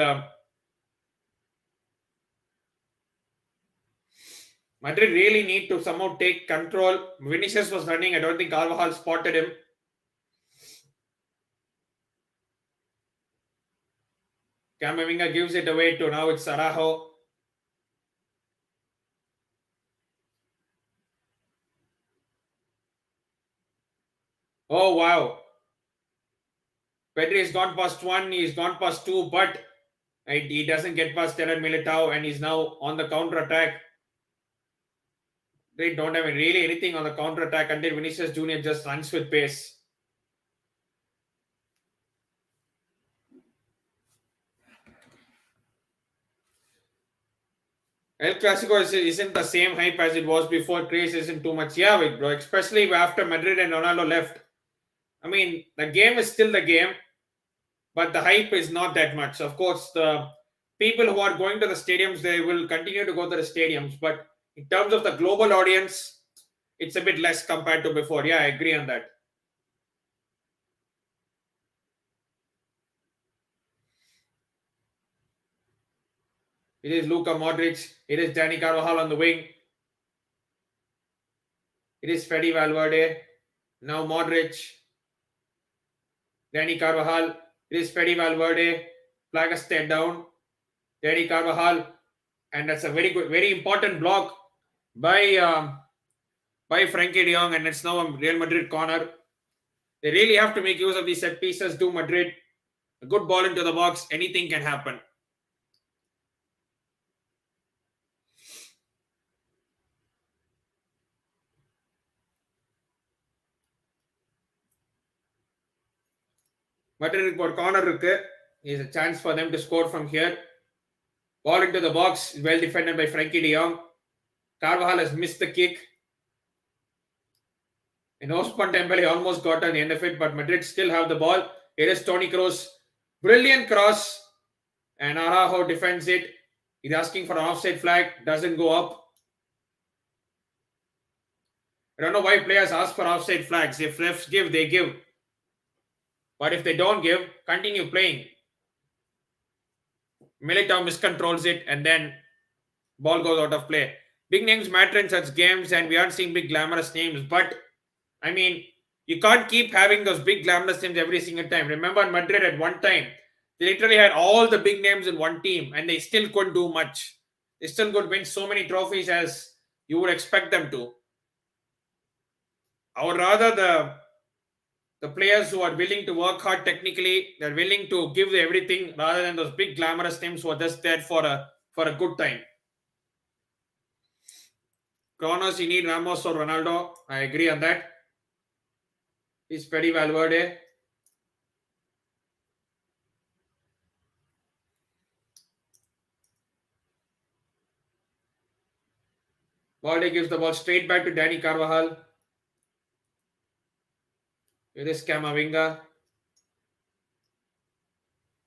Madrid really need to somehow take control. Vinicius was running. I don't think Carvajal spotted him. Camavinga gives it away to now it's Araujo. Oh, wow. Pedri has gone past 1. He's gone past 2. But he doesn't get past Eren Militao. And he's now on the counter-attack. They don't have really anything on the counter-attack until Vinicius Junior just runs with pace. El-Clasico isn't the same hype as it was before. Craze isn't too much. Yeah, bro. Especially after Madrid and Ronaldo left. I mean, the game is still the game, but the hype is not that much. Of course, the people who are going to the stadiums, they will continue to go to the stadiums. But in terms of the global audience, it's a bit less compared to before. Yeah, I agree on that. It is Luka Modric. It is Dani Carvajal on the wing. It is Freddy Valverde. Now Modric. Dani Carvajal. It is Freddy Valverde. Flag a step down. Dani Carvajal. And that's a very good, very important block by Frankie de Jong. And it's now a Real Madrid corner. They really have to make use of these set pieces. Do Madrid. A good ball into the box. Anything can happen. Madrid got corner. Is a chance for them to score from here. Ball into the box. Well defended by Frankie de Jong. Carvajal has missed the kick. And Osman Dembele almost got on the end of it, but Madrid still have the ball. Here is Toni Kroos. Brilliant cross. And Araujo defends it. He's asking for an offside flag. Doesn't go up. I don't know why players ask for offside flags. If refs give, they give. But if they don't give, continue playing. Militao miscontrols it and then ball goes out of play. Big names matter in such games and we aren't seeing big glamorous names. But, I mean, you can't keep having those big glamorous names every single time. Remember Madrid at one time, they literally had all the big names in one team and they still couldn't do much. They still could win so many trophies as you would expect them to. Or rather, the players who are willing to work hard technically, they're willing to give everything rather than those big glamorous names who are just there for a good time. Kronos, you need Ramos or Ronaldo. I agree on that. He's Freddy Valverde. Balde gives the ball straight back to Danny Carvajal. It is Camavinga.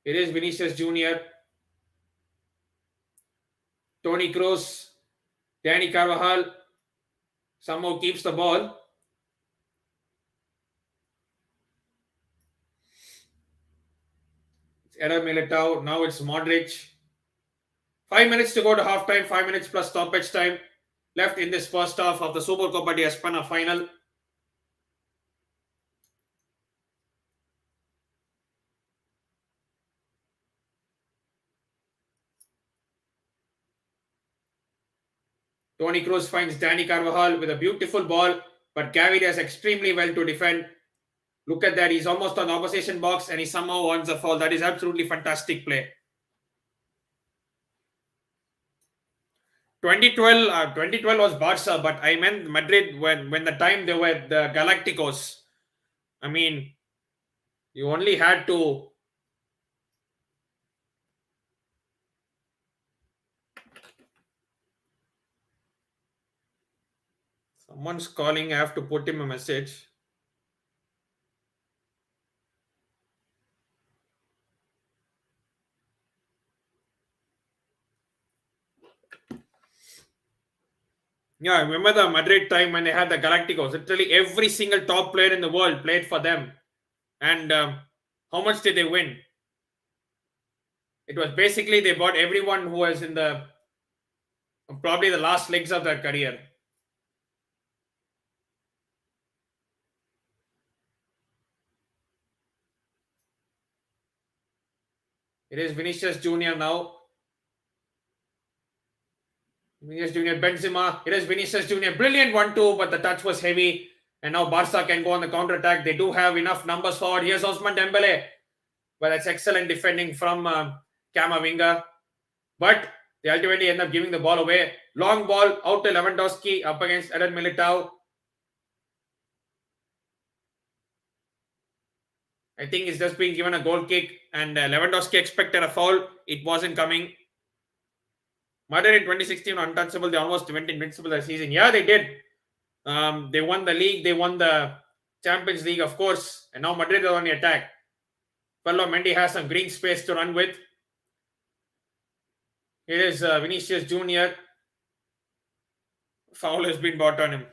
It is Vinicius Jr. Toni Kroos. Danny Carvajal somehow keeps the ball. It's Eder Militao. Now it's Modric. 5 minutes to go to halftime. 5 minutes plus stoppage time left in this first half of the Supercopa De Espana final. Toni Kroos finds Danny Carvajal with a beautiful ball, but Gavi does extremely well to defend. Look at that. He's almost on the opposition box and he somehow wants a foul. That is absolutely fantastic play. 2012 was Barca, but I meant Madrid when the time they were the Galacticos. I mean, you only had to. Someone's calling. I have to put him a message. Yeah, I remember the Madrid time when they had the Galacticos. Literally every single top player in the world played for them. And how much did they win? It was basically they bought everyone who was in the probably the last legs of their career. It is Vinicius Jr. now. Vinicius Jr. Benzema. It is Vinicius Jr. Brilliant 1-2, but the touch was heavy. And now Barca can go on the counter attack. They do have enough numbers forward. Here's Ousmane Dembele. But that's excellent defending from Camavinga. But they ultimately end up giving the ball away. Long ball out to Lewandowski up against Eder Militao. I think it's just being given a goal kick. And Lewandowski expected a foul. It wasn't coming. Madrid in 2016 untouchable. They almost went invincible that season. Yeah, they did. They won the league. They won the Champions League, of course. And now Madrid are on the attack. Ferland Mendy has some green space to run with. Here is Vinicius Jr. Foul has been brought on him.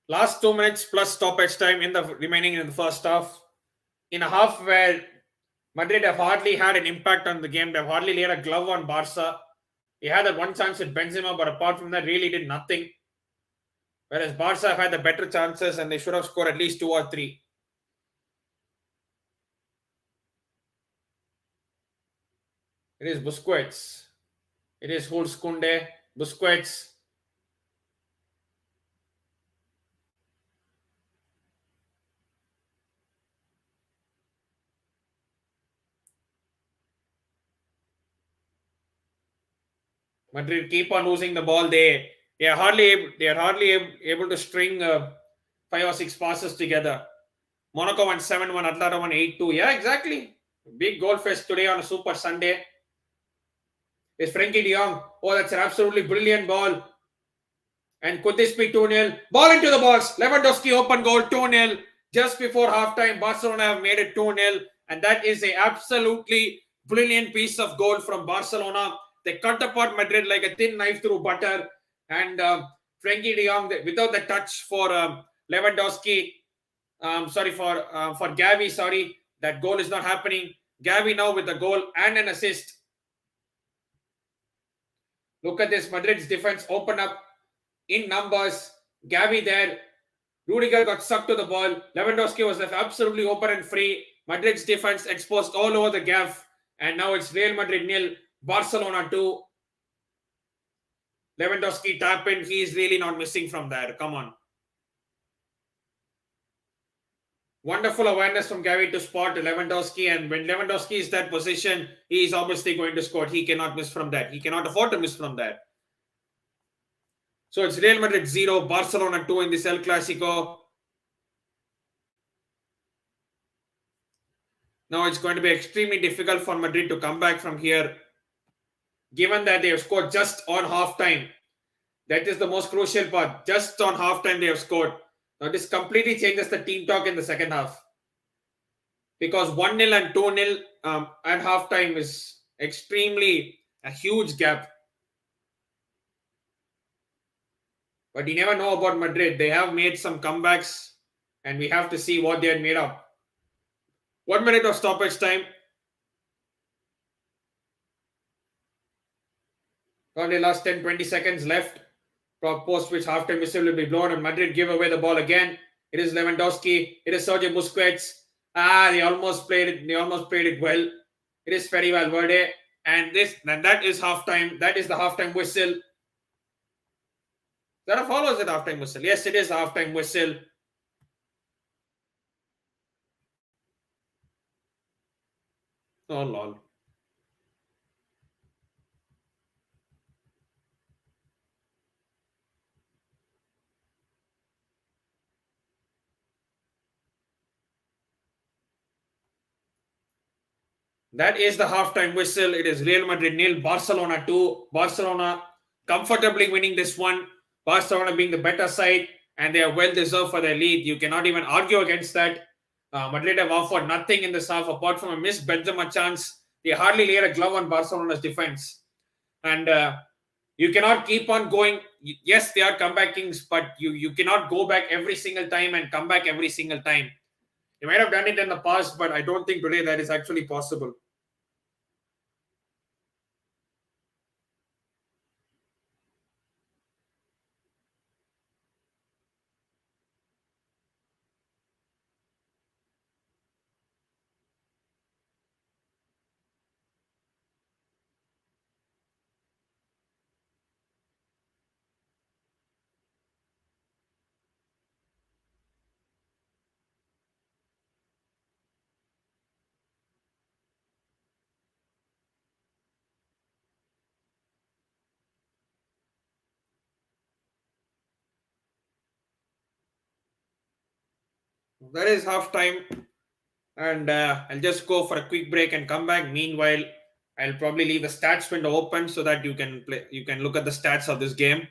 Last 2 minutes plus stoppage time in the remaining in the first half. In a half where Madrid have hardly had an impact on the game. They've hardly laid a glove on Barca. They had that one chance with Benzema, but apart from that, really did nothing. Whereas Barca have had the better chances and they should have scored at least 2 or 3. It is Busquets. It is Jules Koundé. Busquets. Madrid keep on losing the ball. They are hardly able to string 5 or 6 passes together. Monaco won 7-1, Atlanta won 8-2. Yeah, exactly. Big goal fest today on a Super Sunday. Is Frankie de Jong. Oh, that's an absolutely brilliant ball. And could this be 2-0? Ball into the box. Lewandowski open goal, 2-0. Just before halftime, Barcelona have made it 2-0. And that is a absolutely brilliant piece of goal from Barcelona. They cut apart Madrid like a thin knife through butter. And Frankie de Jong, without the touch for Lewandowski, for Gavi, that goal is not happening. Gavi now with the goal and an assist. Look at this, Madrid's defense open up in numbers. Gavi there. Rudiger got stuck to the ball. Lewandowski was left absolutely open and free. Madrid's defense exposed all over the gaff. And now it's Real Madrid 0, Barcelona 2. Lewandowski tap in. He is really not missing from there. Come on. Wonderful awareness from Gavi to spot Lewandowski. And when Lewandowski is that position, he is obviously going to score. He cannot miss from that. He cannot afford to miss from that. So it's Real Madrid 0, Barcelona 2 in this El Clasico. Now it's going to be extremely difficult for Madrid to come back from here, given that they have scored just on half time. That is the most crucial part. Just on half time, they have scored. Now, this completely changes the team talk in the second half, because 1-0 and 2-0 at half time is extremely a huge gap. But you never know about Madrid. They have made some comebacks, and we have to see what they had made up. 1 minute of stoppage time. Probably last 10-20 seconds left. Post which halftime whistle will be blown, and Madrid give away the ball again. It is Lewandowski. It is Sergio Busquets. They almost played it. They almost played it well. It is Fede Valverde, and that is halftime. That is the halftime whistle. Is that a foul or is it halftime whistle? Yes, it is halftime whistle. Oh lol. That is the halftime whistle. It is Real Madrid nil, Barcelona 2. Barcelona comfortably winning this one. Barcelona being the better side, and they are well deserved for their lead. You cannot even argue against that. Madrid have offered nothing in this half apart from a missed Benzema chance. They hardly laid a glove on Barcelona's defense. And you cannot keep on going. Yes, they are comeback kings, but you cannot go back every single time and come back every single time. They might have done it in the past, but I don't think today that is actually possible. That is half time, and I'll just go for a quick break and come back. Meanwhile, I'll probably leave the stats window open so that you can play. You can look at the stats of this game.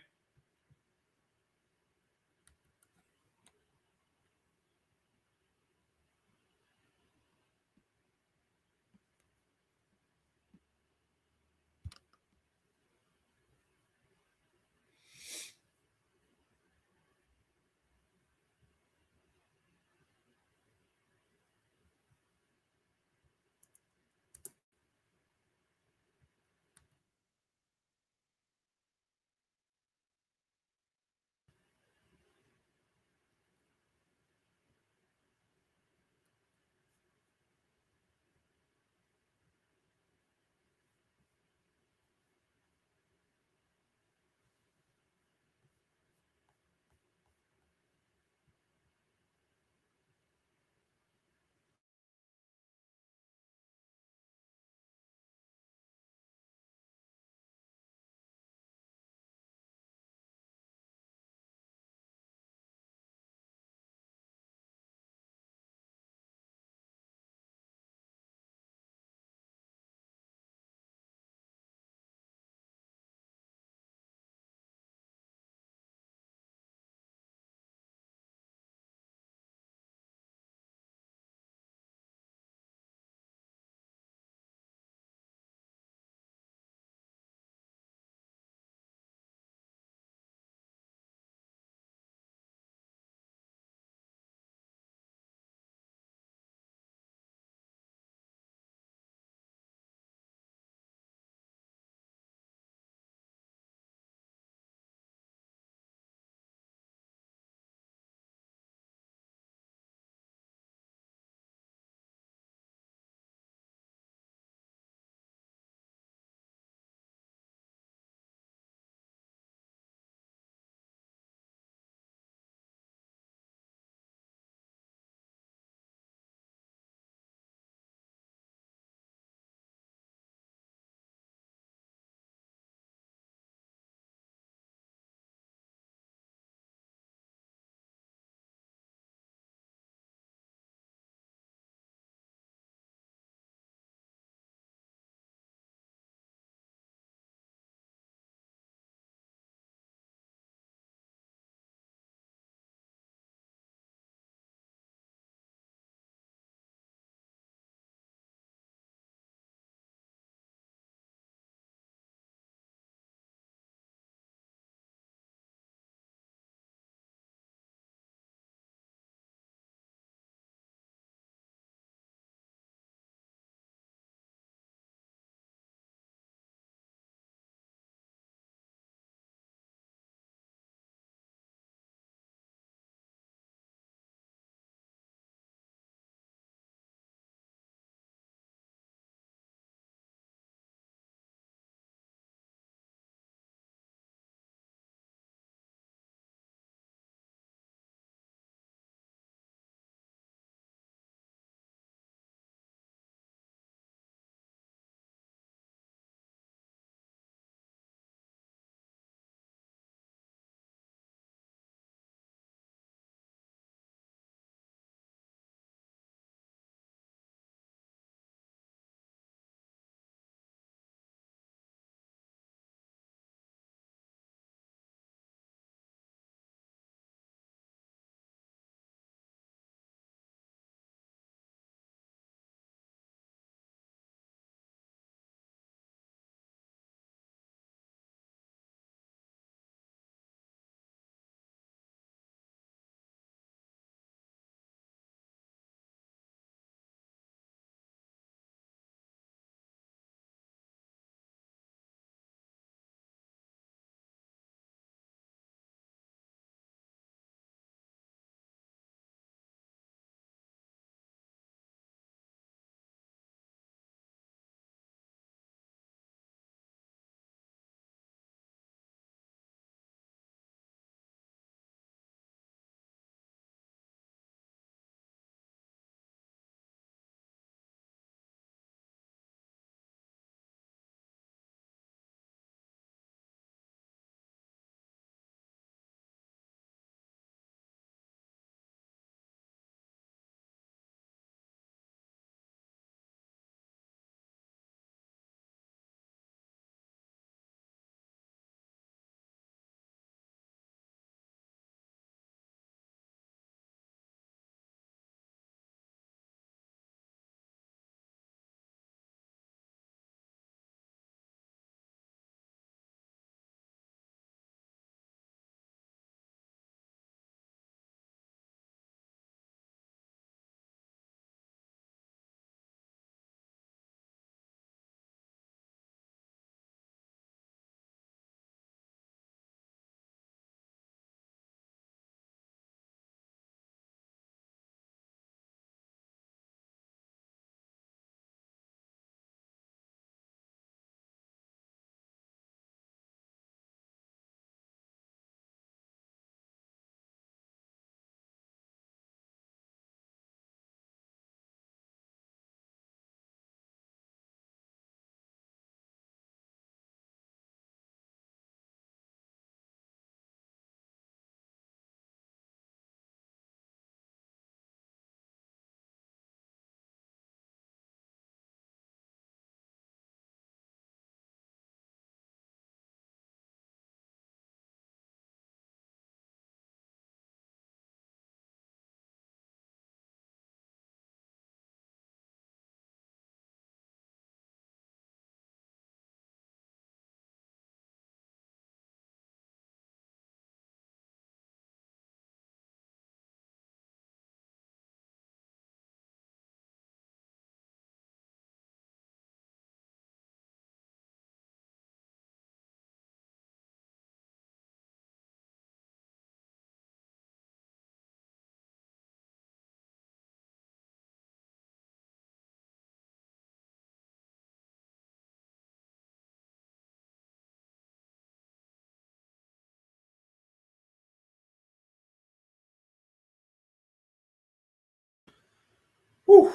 Whew.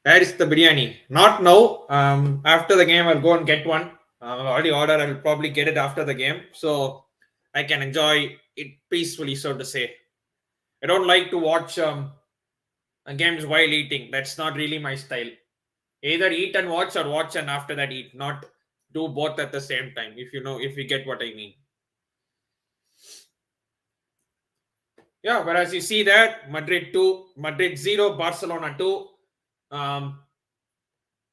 That is the biryani. Not now. After the game, I'll go and get one. I've already ordered. I'll probably get it after the game, so I can enjoy it peacefully, so to say. I don't like to watch games while eating. That's not really my style. Either eat and watch, or watch and after that eat. Not do both at the same time. If you get what I mean. Yeah, whereas you see that Madrid 2, Madrid 0, Barcelona 2. Um,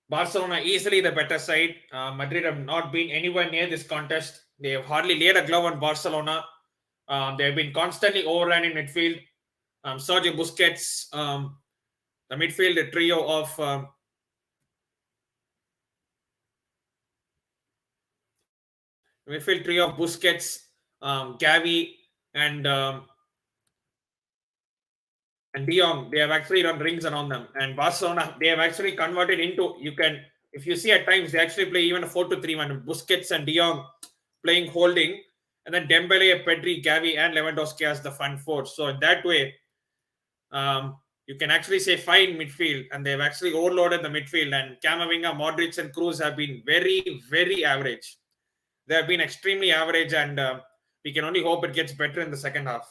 Barcelona easily the better side. Madrid have not been anywhere near this contest. They have hardly laid a glove on Barcelona. They have been constantly overrun in midfield. Sergio Busquets, the midfield trio of Busquets, Gavi, and De Jong. They have actually run rings around them. And Barcelona, they have actually converted into, if you see at times, they actually play even a 4-2-3-1. Busquets and De Jong playing holding, and then Dembele, Pedri, Gavi, and Lewandowski as the front four. So in that way, you can actually say fine midfield, and they've actually overloaded the midfield. And Camavinga, Modric, and Cruz have been very, very average. They have been extremely average, and we can only hope it gets better in the second half.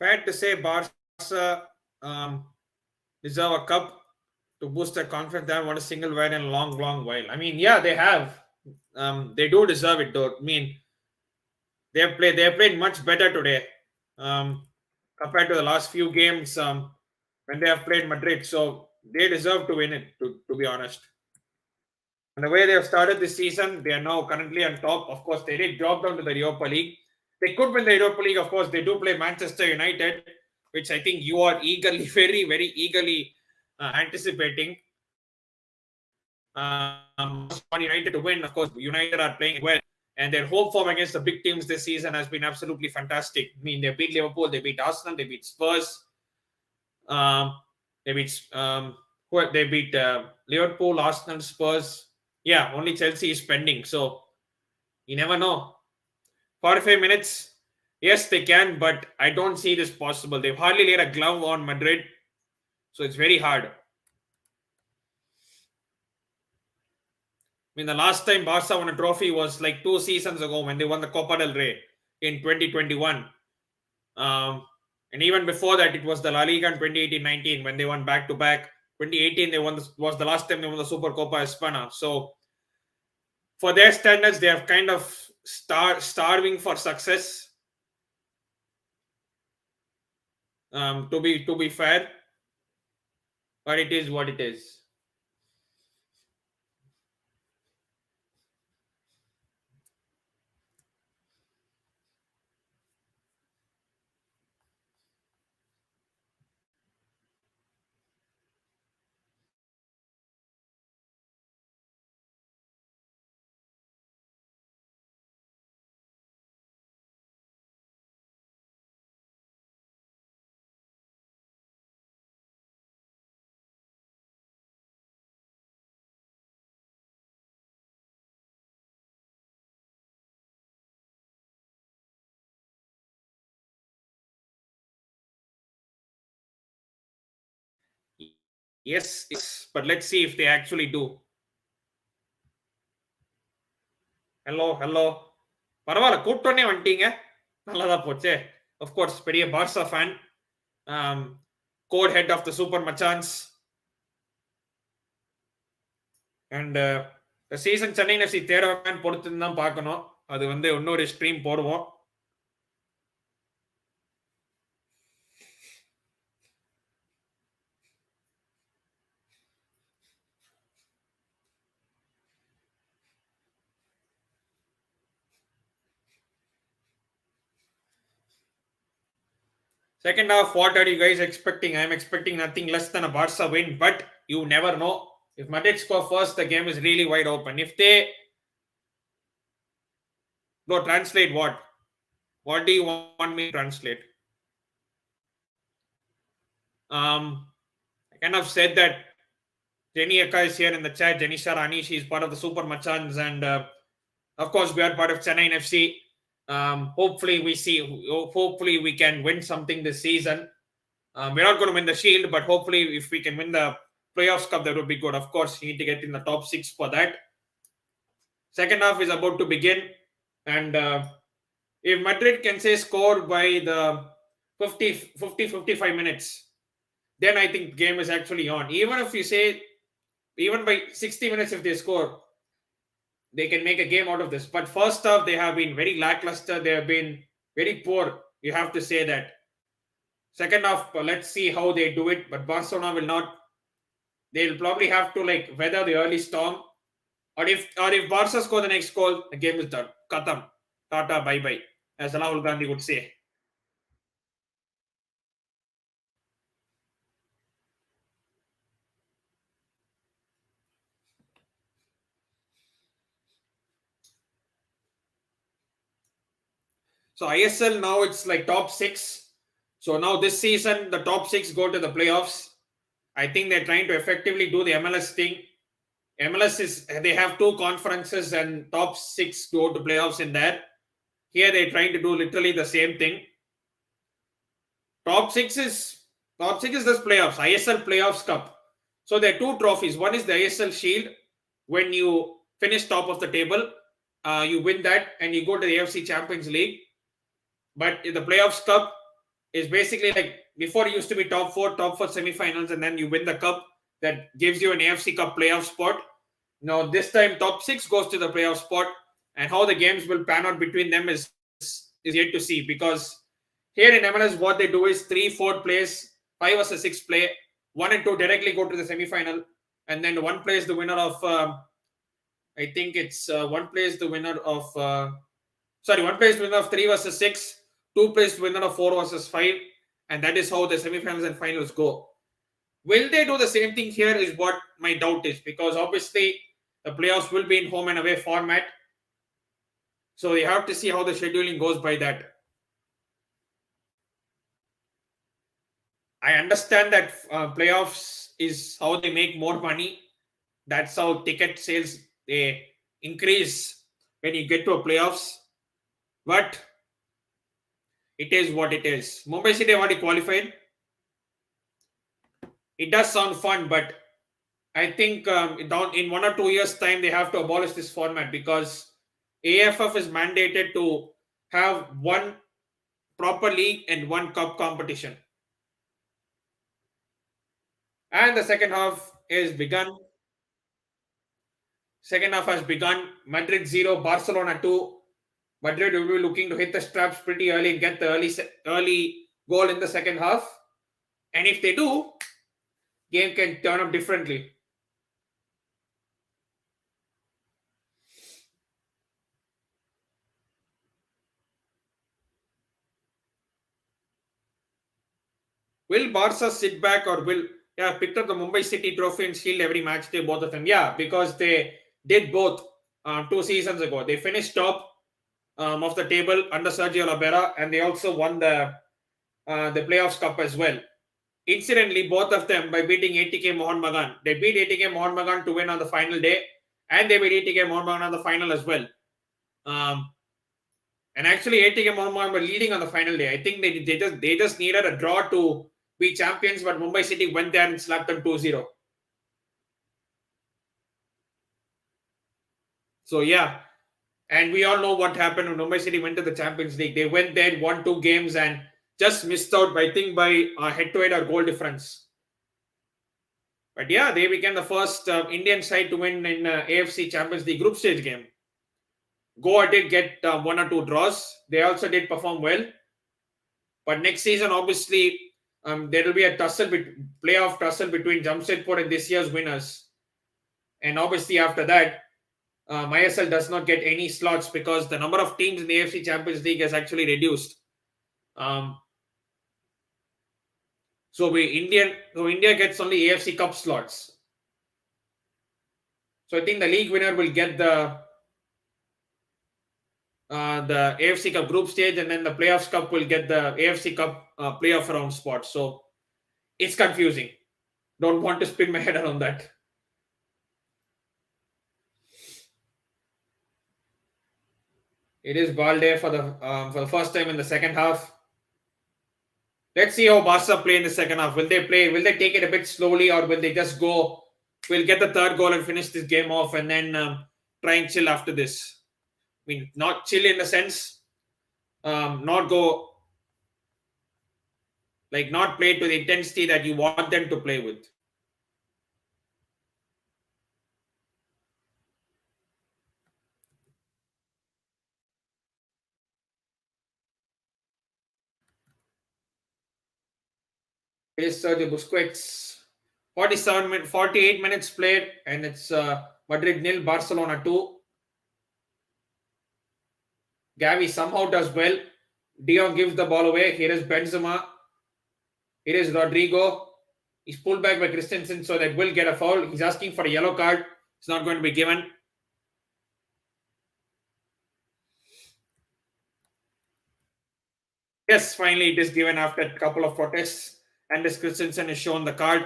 Fair to say, Barca deserve a cup to boost their confidence. They haven't won a single win in a long, long while. I mean, yeah, they have. They do deserve it, though. I mean, they have played much better today, um, compared to the last few games, when they have played Madrid. So they deserve to win it. To be honest, and the way they have started this season, they are now currently on top. Of course, they did drop down to the Europa League. They could win the Europa League. Of course, they do play Manchester United, which I think you are eagerly, very, very eagerly anticipating. United to win. Of course, United are playing well, and their home form against the big teams this season has been absolutely fantastic. I mean, they beat Liverpool, they beat Arsenal, they beat Spurs, um, they beat they beat Liverpool, Arsenal, Spurs. Yeah, only Chelsea is pending. So you never know. 45 minutes, yes, they can, but I don't see this possible. They've hardly laid a glove on Madrid, so it's very hard. I mean, the last time Barca won a trophy was like 2 seasons ago when they won the Copa del Rey in 2021. Um, and even before that, it was the La Liga in 2018-19 when they won back to back. 2018 they was the last time they won the Supercopa De Espana. So for their standards, they have kind of starving for success. To be fair, but it is what it is. Yes, but let's see if they actually do. Hello. பரவாயில்ல, கூப்பிட்டோன்னே வந்துட்டீங்க. நல்லதா போச்சே. Of course, பெரிய Barca fan. Co-head of the Super Machans. And the season Chennai FC தேர்வான்னு பொறுத்து தான் பார்க்கணும். அது வந்து இன்னொரு ஸ்ட்ரீம் போடுவோம். Second half, what are you guys expecting? I'm expecting nothing less than a Barca win, but you never know. If Madrid score first, the game is really wide open. If they go translate what? What do you want me to translate? I kind of said that Jenny Akka is here in the chat. Jenny Sharani, she's part of the Super Machans, and of course, we are part of Chennai FC. Hopefully we can win something this season. We're not going to win the Shield, but hopefully if we can win the Playoffs Cup, that would be good. Of course, you need to get in the top 6 for that. Second half is about to begin, and if Madrid can say score by the 55 minutes, then I think game is actually on. Even if you say, even by 60 minutes if they score, they can make a game out of this. But first half, they have been very lackluster. They have been very poor. You have to say that. Second half, let's see how they do it. But Barcelona will not. They'll probably have to like weather the early storm. Or if Barca score the next goal, the game is done. Khatam. Tata, bye-bye. As Rahul Gandhi would say. So ISL now it's like top 6. So now this season the top 6 go to the playoffs. I think they're trying to effectively do the MLS thing. MLS is, they have 2 conferences and top 6 go to playoffs in there. Here they're trying to do literally the same thing. Top 6 is this playoffs, ISL Playoffs Cup. So there are 2 trophies. One is the ISL Shield. When you finish top of the table, you win that and you go to the AFC Champions League. But the Playoffs Cup is basically like before it used to be top 4 semifinals, and then you win the cup that gives you an AFC Cup playoff spot. Now this time top 6 goes to the playoff spot, and how the games will pan out between them is yet to see, because here in MLS what they do is 3-4 plays, 5 versus 6 play, 1 and 2 directly go to the semifinal, and then one plays the winner of I think it's one plays the winner of 3 versus 6, 2 plays the winner of 4 versus 5, and that is how the semifinals and finals go. Will they do the same thing here is what my doubt is, because obviously the playoffs will be in home and away format. So you have to see how the scheduling goes by that. I understand that playoffs is how they make more money. That's how ticket sales they increase when you get to a playoffs. But it is what it is. Mumbai City have already qualified. It does sound fun, but I think in 1 or 2 years' time they have to abolish this format, because AFF is mandated to have 1 proper league and 1 cup competition. And the second half is begun. Second half has begun. Madrid 0, Barcelona 2. Madrid will be looking to hit the straps pretty early and get the early goal in the second half. And if they do, game can turn up differently. Will Barca sit back, or will picked up the Mumbai City trophy and shield every match day, both of them? Yeah, because they did both 2 seasons ago. They finished top of the table under Sergio Ribera, and they also won the Playoffs Cup as well. Incidentally, both of them by beating ATK Mohun Bagan. They beat ATK Mohun Bagan to win on the final day, and they beat ATK Mohun Bagan on the final as well. And actually, ATK Mohun Bagan were leading on the final day. I think they just needed a draw to be champions, but Mumbai City went there and slapped them 2-0. So yeah, and we all know what happened when Mumbai City went to the Champions League. They went there, won 2 games, and just missed out, I think, by a head-to-head or goal difference. But yeah, they became the first Indian side to win in AFC Champions League group stage game. Goa did get 1 or 2 draws. They also did perform well. But next season, obviously, there will be a playoff tussle between Jamshedpur and this year's winners. And obviously, after that, ISL does not get any slots because the number of teams in the AFC Champions League has actually reduced. So India gets only AFC Cup slots. So I think the league winner will get the AFC Cup group stage, and then the playoffs cup will get the AFC Cup playoff round spot. So it's confusing. Don't want to spin my head around that. It is Balde for the first time in the second half. Let's see how Barca play in the second half. Will they take it a bit slowly, or will they just go? We'll get the third goal and finish this game off, and then try and chill after this. I mean, not chill in the sense, not go not play to the intensity that you want them to play with. It is Sergio Busquets. 48 minutes played, and it's Madrid 0, Barcelona 2. Gavi somehow does well. De Jong gives the ball away. Here is Benzema. Here is Rodrigo. He's pulled back by Christensen, so that will get a foul. He's asking for a yellow card. It's not going to be given. Yes, finally it is given after a couple of protests. And this Christensen is shown the card.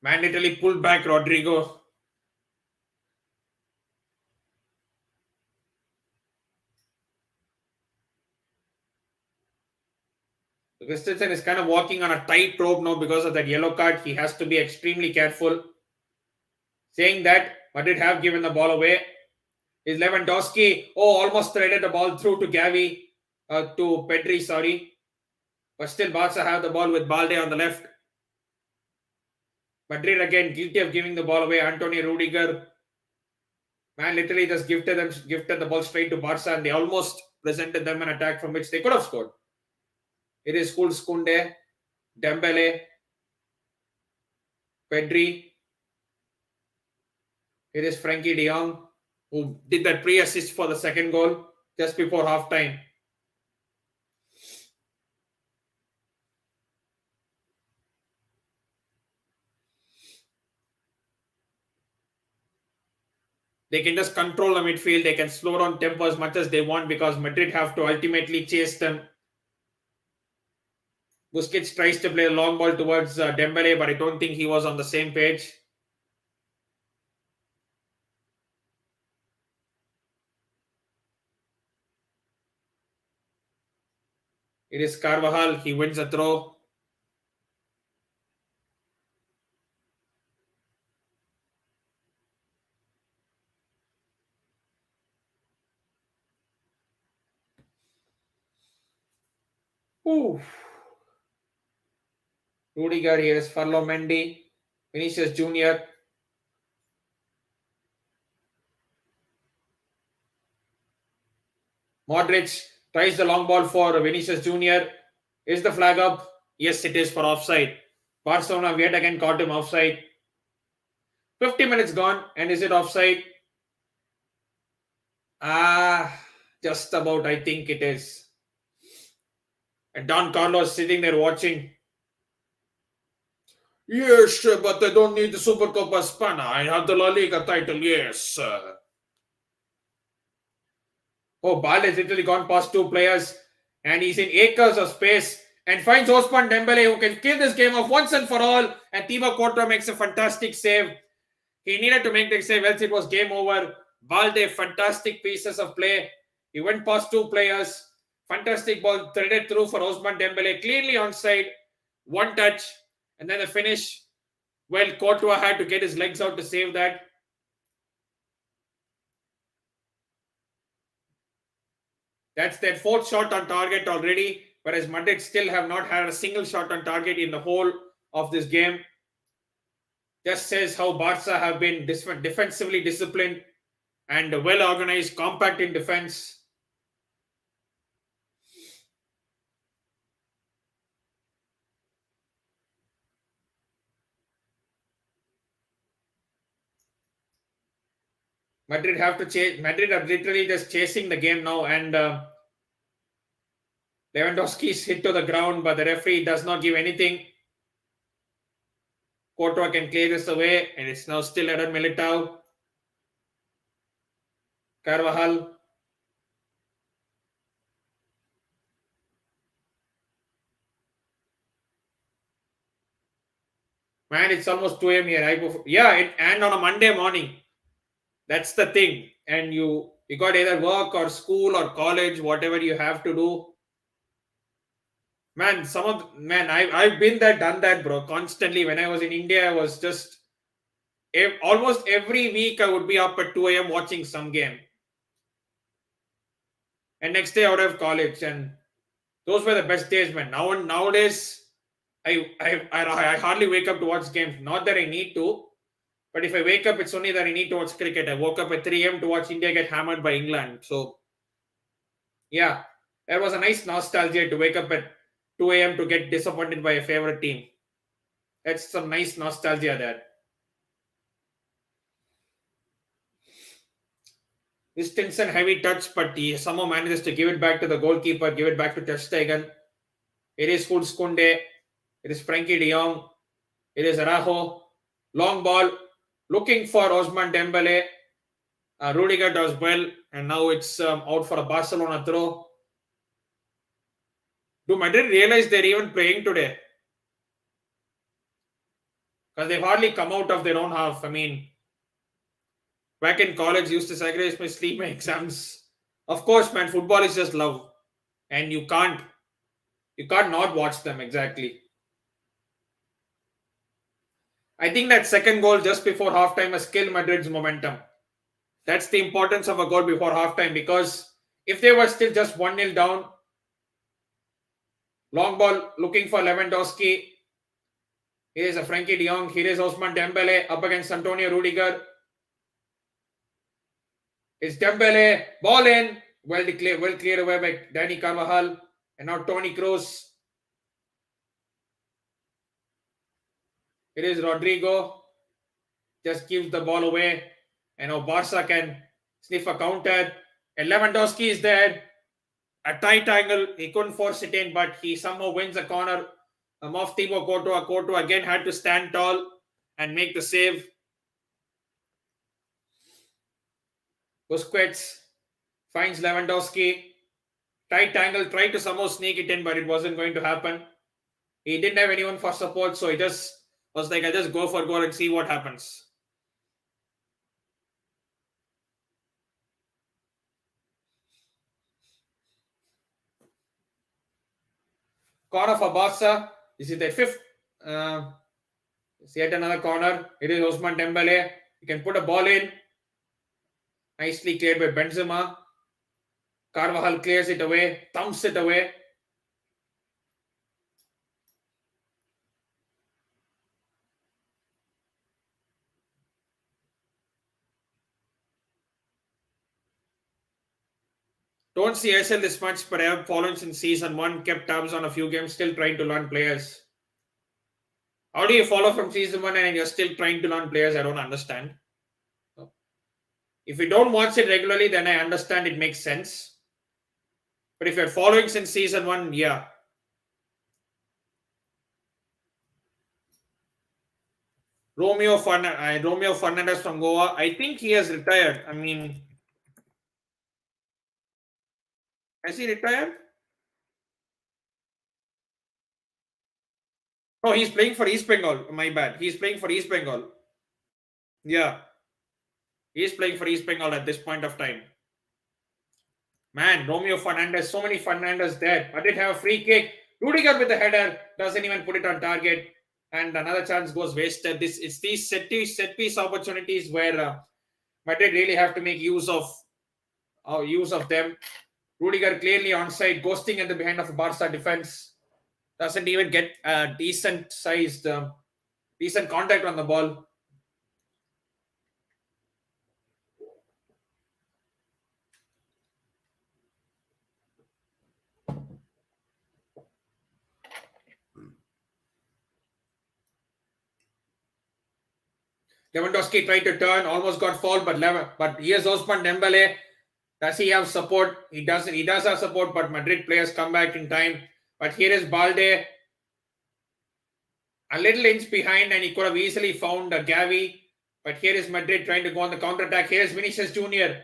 Man literally pulled back Rodrigo. Christensen is kind of walking on a tight rope now because of that yellow card. He has to be extremely careful. Saying that, Madrid have given the ball away. Is Lewandowski. Oh, almost threaded the ball through to Gavi. To Pedri, sorry. But still, Barca have the ball with Balde on the left. Madrid again guilty of giving the ball away. Antonio Rudiger. Man literally just gifted the ball straight to Barca, and they almost presented them an attack from which they could have scored. It is Jules Koundé, Dembele, Pedri. It is Frankie de Jong, who did that pre-assist for the second goal just before halftime. They can just control the midfield. They can slow down tempo as much as they want because Madrid have to ultimately chase them. Busquets tries to play a long ball towards Dembele, but I don't think he was on the same page. It is Carvajal. He wins a throw. Ooh. Rudiger, here is Ferlo Mendy, Vinicius Jr. Modric tries the long ball for Vinicius Jr. Is the flag up? Yes, it is for offside. Barcelona yet again caught him offside. 50 minutes gone, and is it offside? Just about, I think it is. And Don Carlos sitting there watching. Yes, but I don't need the Supercopa De Espana. I have the La Liga title, yes. Oh, Ball has literally gone past 2 players, and he's in acres of space and finds Ousmane Dembele, who can kill this game off once and for all. And Thibaut Courtois makes a fantastic save. He needed to make the save, else it was game over. Balde, fantastic pieces of play. He went past 2 players. Fantastic ball threaded through for Ousmane Dembele. Clearly onside. 1 touch. And then the finish, well, Courtois had to get his legs out to save that. That's their fourth shot on target already, whereas Madrid still have not had a single shot on target in the whole of this game. Just says how Barca have been defensively disciplined and well organized, compact in defense. Madrid have to chase. Madrid are literally just chasing the game now, and Lewandowski's hit to the ground, but the referee does not give anything. Courtois can clear this away, and it's now still Eder Militao. Carvajal. Man, it's almost 2 a.m. here. And on a Monday morning. That's the thing. And you got either work or school or college, whatever you have to do. Man, I've been there, done that, bro. Constantly. When I was in India, I was just almost every week I would be up at 2 a.m. watching some game. And next day I would have college, and those were the best days, man. Nowadays, I hardly wake up to watch games. Not that I need to, but if I wake up, it's only that I need to watch cricket. I woke up at 3 a.m. to watch India get hammered by England. So, yeah, there was a nice nostalgia to wake up at 2 a.m. to get disappointed by a favorite team. That's some nice nostalgia there. Stinson heavy touch, but he somehow manages to give it back to the goalkeeper, give it back to Ter Stegen. It is Jules Koundé. It is Frankie de Jong. It is Araujo. Long ball. Looking for Ousmane Dembele. Rudiger does well. And now it's out for a Barcelona throw. Do Madrid realize they're even playing today? Because they've hardly come out of their own half. I mean, back in college, used to sacrifice my sleep, my exams. Of course, man, football is just love. And you can't not watch them exactly. I think that second goal just before halftime has killed Madrid's momentum. That's the importance of a goal before halftime, because if they were still just 1-0 down, long ball looking for Lewandowski. Here is a Frankie de Jong. Here is Ousmane Dembele up against Antonio Rudiger. It's Dembele. Ball in. Well cleared away by Dani Carvajal. And now Toni Kroos. It is Rodrigo. Just gives the ball away. And now Barca can sniff a counter. And Lewandowski is there. A tight angle. He couldn't force it in, but he somehow wins a corner. Off Thibaut Courtois. Courtois again had to stand tall and make the save. Busquets finds Lewandowski. Tight angle. Tried to somehow sneak it in, but it wasn't going to happen. He didn't have anyone for support, so he just was like, I'll just go for goal and see what happens. Corner for Barca. This is their fifth. Yet another corner. It is Ousmane Dembele. He can put a ball in. Nicely cleared by Benzema. Carvajal clears it away. Thumps it away. Don't see ISL this much, but I have followed since season 1, kept tabs on a few games, still trying to learn players. How do you follow from season 1 and you're still trying to learn players? I don't understand. If you don't watch it regularly, then I understand it makes sense. But if you're following since season 1, yeah. Romeo Fernandez from Goa. I think he has retired. I mean, has he retired? Oh, he's playing for East Bengal. My bad. He's playing for East Bengal. Yeah. He's playing for East Bengal at this point of time. Man, Romeo Fernandez. So many Fernandez there. I did have a free kick. Rudiger with the header. Doesn't even put it on target. and another chance goes wasted. It's these set piece opportunities where Madrid really have to make use of them. Rudiger clearly onside, ghosting at the behind of the Barca defense. Doesn't even get a decent contact on the ball. Lewandowski tried to turn, almost got fouled, but here's Ousmane Dembele. Does he have support? He does. He does have support, but Madrid players come back in time. But here is Balde, a little inch behind, and he could have easily found Gavi. But here is Madrid trying to go on the counter attack. Here is Vinicius Junior,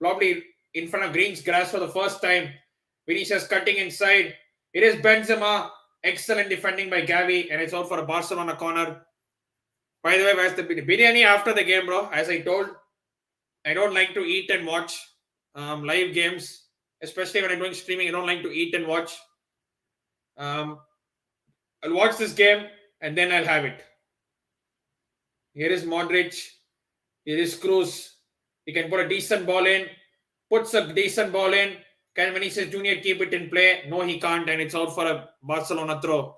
probably in front of Green's grass for the first time. Vinicius cutting inside. It is Benzema. Excellent defending by Gavi, and it's out for a Barcelona corner. By the way, where's the biryani after the game, bro? As I told, I don't like to eat and watch live games, especially when I'm doing streaming. I don't like to eat and watch. I'll watch this game and then I'll have it. Here is Modric. Here is Cruz. He can put a decent ball in. Puts a decent ball in. Can Vinicius Junior keep it in play? No, he can't, and it's out for a Barcelona throw.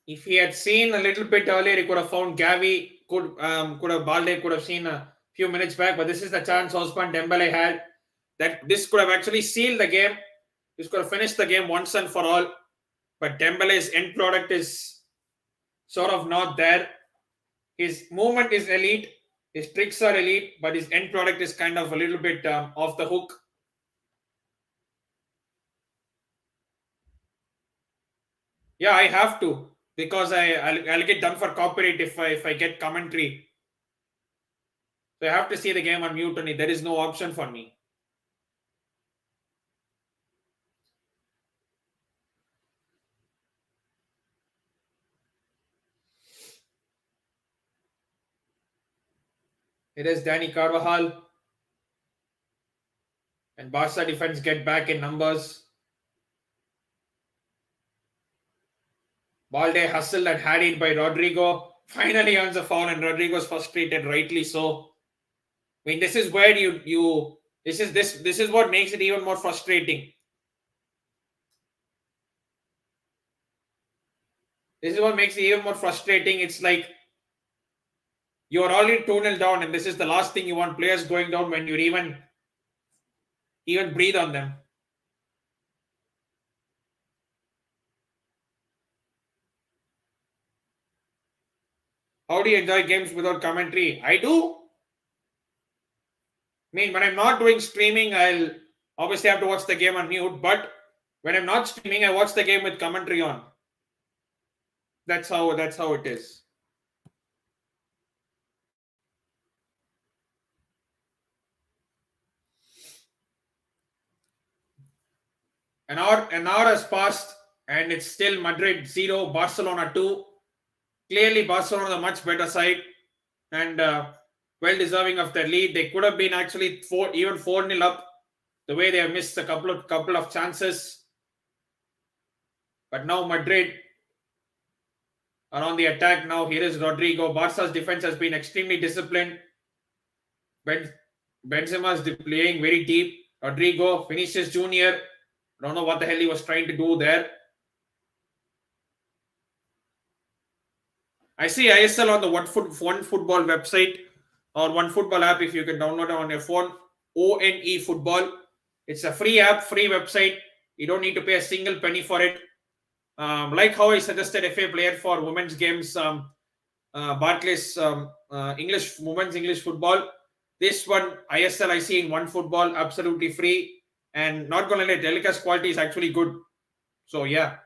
If he had seen a little bit earlier, he could have found Gavi. Balde could have seen a few minutes back. But this is the chance Ousmane Dembele had. That this could have actually sealed the game. This could have finished the game once and for all. But Dembele's end product is sort of not there. His movement is elite. His tricks are elite, but his end product is kind of a little bit off the hook. Yeah, I have to, because I'll get done for copyright if I get commentary. So I have to see the game on mute only. There is no option for me. It is Danny Carvajal. And Barca defense get back in numbers. Balde hustled and had it by Rodrigo. Finally earns a foul, and Rodrigo's frustrated, rightly so. I mean, this is where this is what makes it even more frustrating. This is what makes it even more frustrating. It's like you're already 2-0 down, and this is the last thing you want, players going down when you even breathe on them. How do you enjoy games without commentary? I do. I mean, when I'm not doing streaming, I'll obviously have to watch the game on mute, but when I'm not streaming, I watch the game with commentary on. That's how it is. An hour has passed, and it's still Madrid 0, Barcelona 2. Clearly, Barcelona the much better side, and well deserving of their lead. They could have been actually 4-0 up, the way they have missed a couple of chances. But now Madrid are on the attack now. Here is Rodrigo. Barca's defense has been extremely disciplined. Benzema is playing very deep. Rodrigo, Vinicius Junior. Don't know what the hell he was trying to do there. I see ISL on the One Football website or One Football app if you can download it on your phone. ONE Football. It's a free app, free website. You don't need to pay a single penny for it. Like how I suggested FA player for women's games, Barclays women's English football. This one, ISL, I see in One Football, absolutely free. And not going to let Delica's quality is actually good. So, yeah.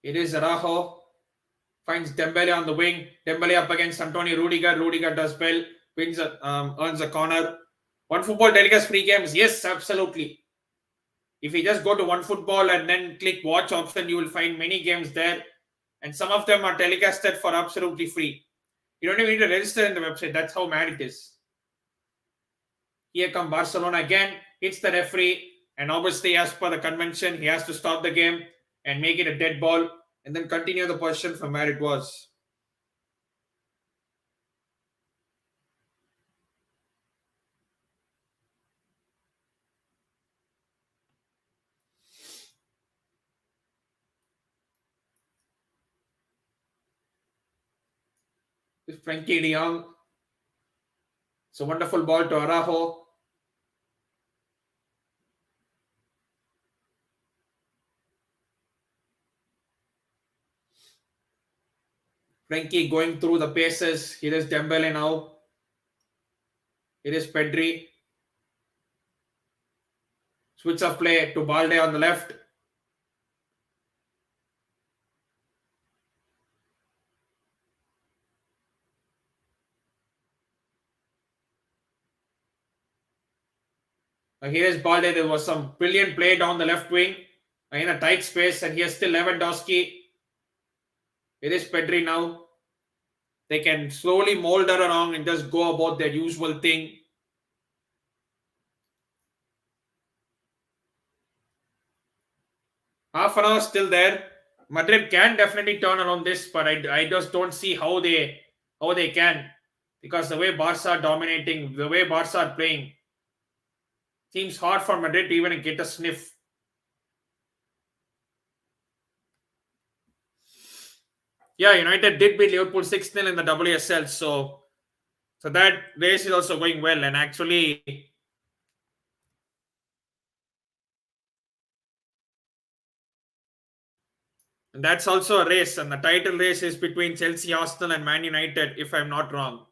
It is Araujo. finds Dembele on the wing. Dembele up against Antonio Rudiger. Rudiger does well, earns a corner. One football telecast free games? Yes, absolutely. If you just go to one football and then click watch option, you will find many games there. And some of them are telecasted for absolutely free. You don't even need to register in the website. That's how mad it is. Here come Barcelona again. Hits the referee. And obviously, as per the convention, he has to stop the game and make it a dead ball and then continue the possession from where it was. This Frankie de Jong. It's a wonderful ball to Araujo. Frankie going through the paces. Here is Dembele now. Here is Pedri. Switch of play to Balde on the left. Here is Balde. There was some brilliant play down the left wing in a tight space, and here's still Lewandowski. Here is Pedri now. They can slowly mold her along and just go about their usual thing. Half an hour still there. Madrid can definitely turn around this, but I just don't see how they can, because the way Barca are dominating, the way Barca are playing, seems hard for Madrid to even get a sniff. Yeah, United did beat Liverpool 6-0 in the WSL, so that race is also going well, and actually and that's also a race, and the title race is between Chelsea, Arsenal, and Man United, if I'm not wrong.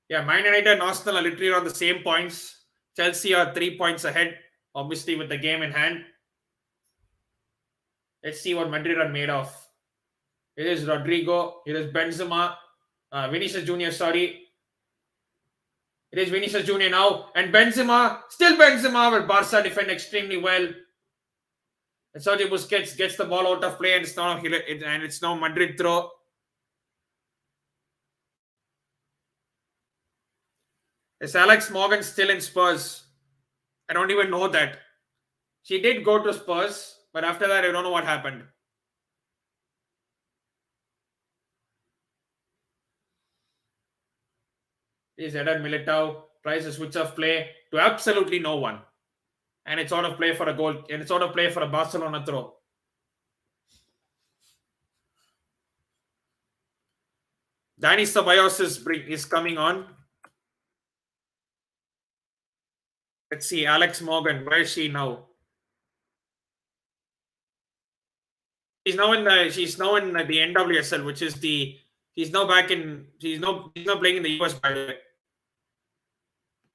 Yeah, Man United and Arsenal are literally on the same points. Chelsea are 3 points ahead, obviously with the game in hand. Let's see what Madrid are made of. It is Rodrigo. It is Benzema. Vinicius Junior, sorry. It is Vinicius Junior now. And Benzema. Still Benzema, but Barca defend extremely well. And Sergio Busquets gets the ball out of play, and it's now Madrid throw. Is Alex Morgan still in Spurs? I don't even know that. She did go to Spurs, but after that, I don't know what happened. Is Eden Militao tries a switch of play to absolutely no one. And it's out of play for a goal, and it's out of play for a Barcelona throw. Dani Ceballos is coming on. Let's see, Alex Morgan, where is she now? She's now in the NWSL, which is she's now playing in the US, by the way.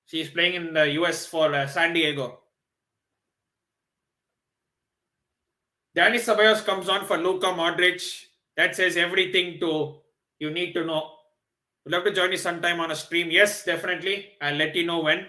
She's playing in the US for San Diego. Dani Ceballos comes on for Luka Modric. That says everything you need to know. Would love to join you sometime on a stream. Yes, definitely. I'll let you know when.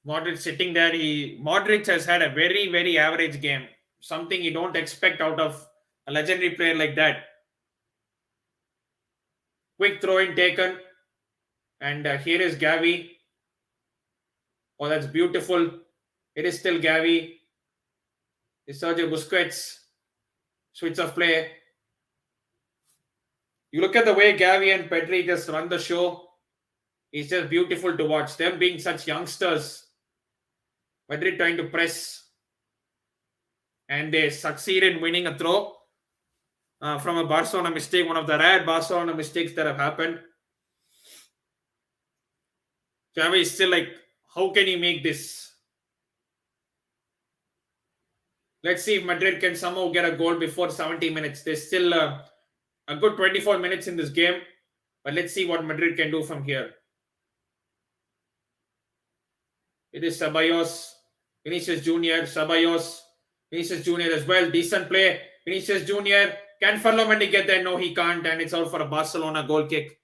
Modric sitting there. Modric has had a very, very average game. Something you don't expect out of a legendary player like that. Quick throw in taken. And here is Gavi. Oh, that's beautiful. It is still Gavi. It's Sergio Busquets. Switch of play. You look at the way Gavi and Pedri just run the show. It's just beautiful to watch. Them being such youngsters. Madrid trying to press. And they succeed in winning a throw from a Barcelona mistake. One of the rare Barcelona mistakes that have happened. Gavi is still like, how can he make this? Let's see if Madrid can somehow get a goal before 70 minutes. There's still a good 24 minutes in this game. But let's see what Madrid can do from here. It is Ceballos, Vinicius Junior, Ceballos, Vinicius Junior as well. Decent play. Vinicius Junior. Can Ferland get there? No, he can't. And it's out for a Barcelona goal kick.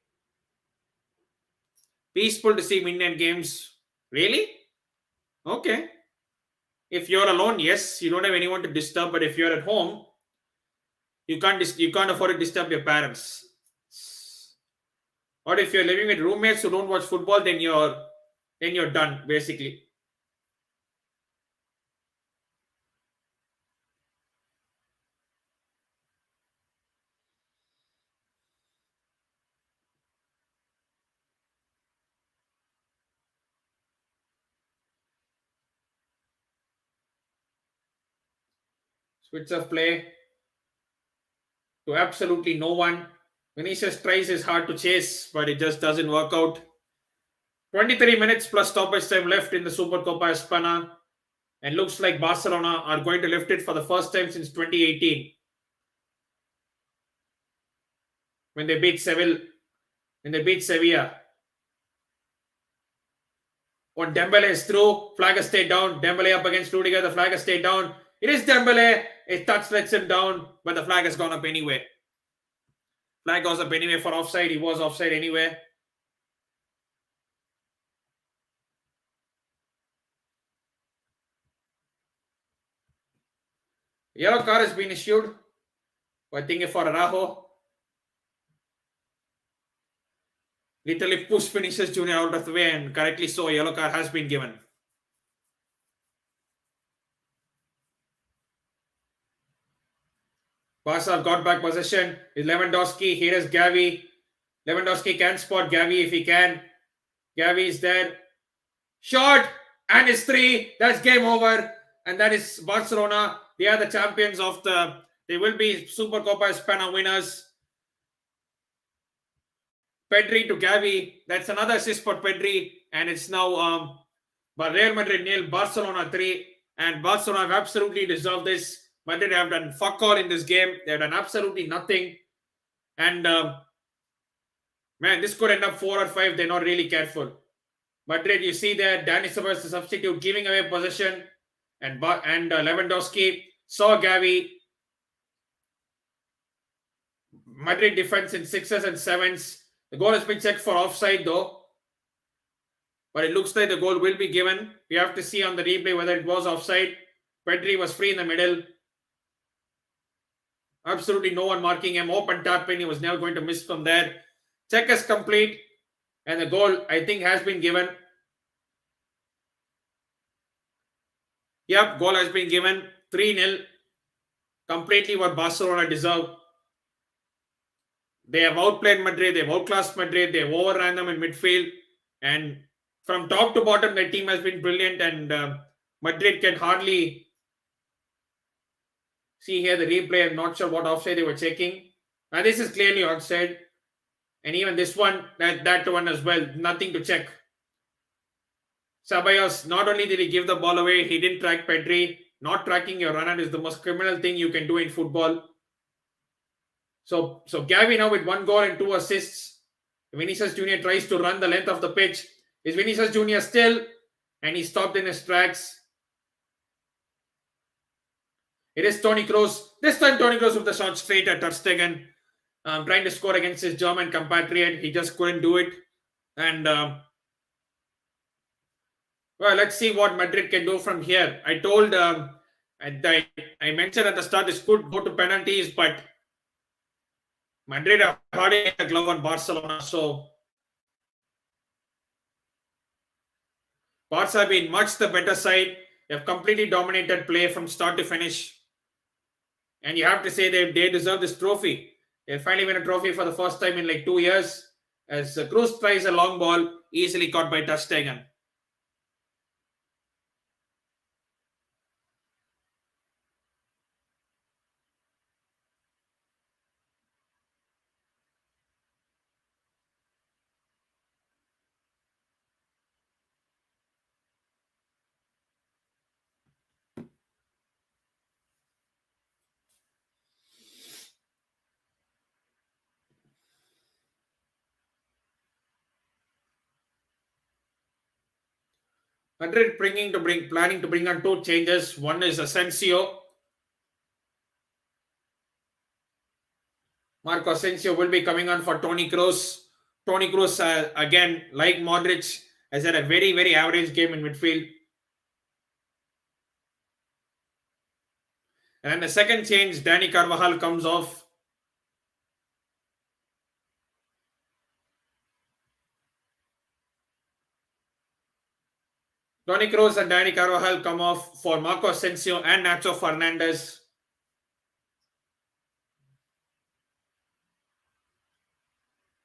Peaceful to see midnight games. Really? Okay. If you're alone, yes, you don't have anyone to disturb. But if you're at home, you can't afford to disturb your parents. Or if you're living with roommates who don't watch football, then you're done basically. Switch of play to absolutely no one. Vinicius tries his hard to chase, but it just doesn't work out. 23 minutes plus stoppage time left in the Supercopa Espana, and looks like Barcelona are going to lift it for the first time since 2018 when they beat Sevilla. When Dembele is through, flag has stayed down. Dembele up against Rudiger, the flag has stayed down. It is Dembele. A touch lets him down, but the flag has gone up anyway. Flag goes up anyway for offside. He was offside anyway. Yellow card has been issued. I think for Araujo. Literally pushed Vinicius Junior out of the way, and correctly so, a yellow card has been given. Barca got back possession. Is Lewandowski. Here is Gavi. Lewandowski can spot Gavi if he can. Gavi is there. Shot! And it's 3. That's game over. And that is Barcelona. They are the champions of they will be Supercopa Espana winners. Pedri to Gavi. That's another assist for Pedri. And it's now Real Madrid 0, Barcelona 3. And Barcelona have absolutely deserved this. Madrid have done fuck all in this game. They have done absolutely nothing. And man, this could end up 4 or 5. They're not really careful. Madrid, you see there, Dani Ceballos, the substitute, giving away possession. And Lewandowski saw Gavi. Madrid defense in 6s and 7s. The goal has been checked for offside though. But it looks like the goal will be given. We have to see on the replay whether it was offside. Pedri was free in the middle. Absolutely no one marking him. Open tapping. He was never going to miss from there. Check is complete. And the goal, I think, has been given. Yep, goal has been given. 3-0. Completely what Barcelona deserved. They have outplayed Madrid. They have outclassed Madrid. They have overran them in midfield. And from top to bottom, their team has been brilliant. And Madrid can hardly see here the replay. I'm not sure what offside they were checking. And this is clearly offside. And even this one, that one as well, nothing to check. Ceballos, not only did he give the ball away, he didn't track Pedri. Not tracking your runner is the most criminal thing you can do in football. So Gavi now with 1 goal and 2 assists. Vinicius Junior tries to run the length of the pitch. Is Vinicius Junior still? And he stopped in his tracks. It is Toni Kroos. This time Toni Kroos with the shot straight at Ter Stegen. Trying to score against his German compatriot. He just couldn't do it. And well, let's see what Madrid can do from here. I told, I mentioned at the start this could go to penalties, but Madrid are hardly a glove on Barcelona. So Barca have been much the better side. They have completely dominated play from start to finish. And you have to say they deserve this trophy. They finally win a trophy for the first time in like 2 years. As Kroos tries a long ball, easily caught by Ter Stegen. Madrid planning to bring on two changes. One is Asensio. Marco Asensio will be coming on for Toni Kroos. Toni Kroos, again, like Modric, has had a very, very average game in midfield. And then the second change, Dani Carvajal comes off. Toni Kroos and Dani Carvajal come off for Marco Asensio and Nacho Fernandez.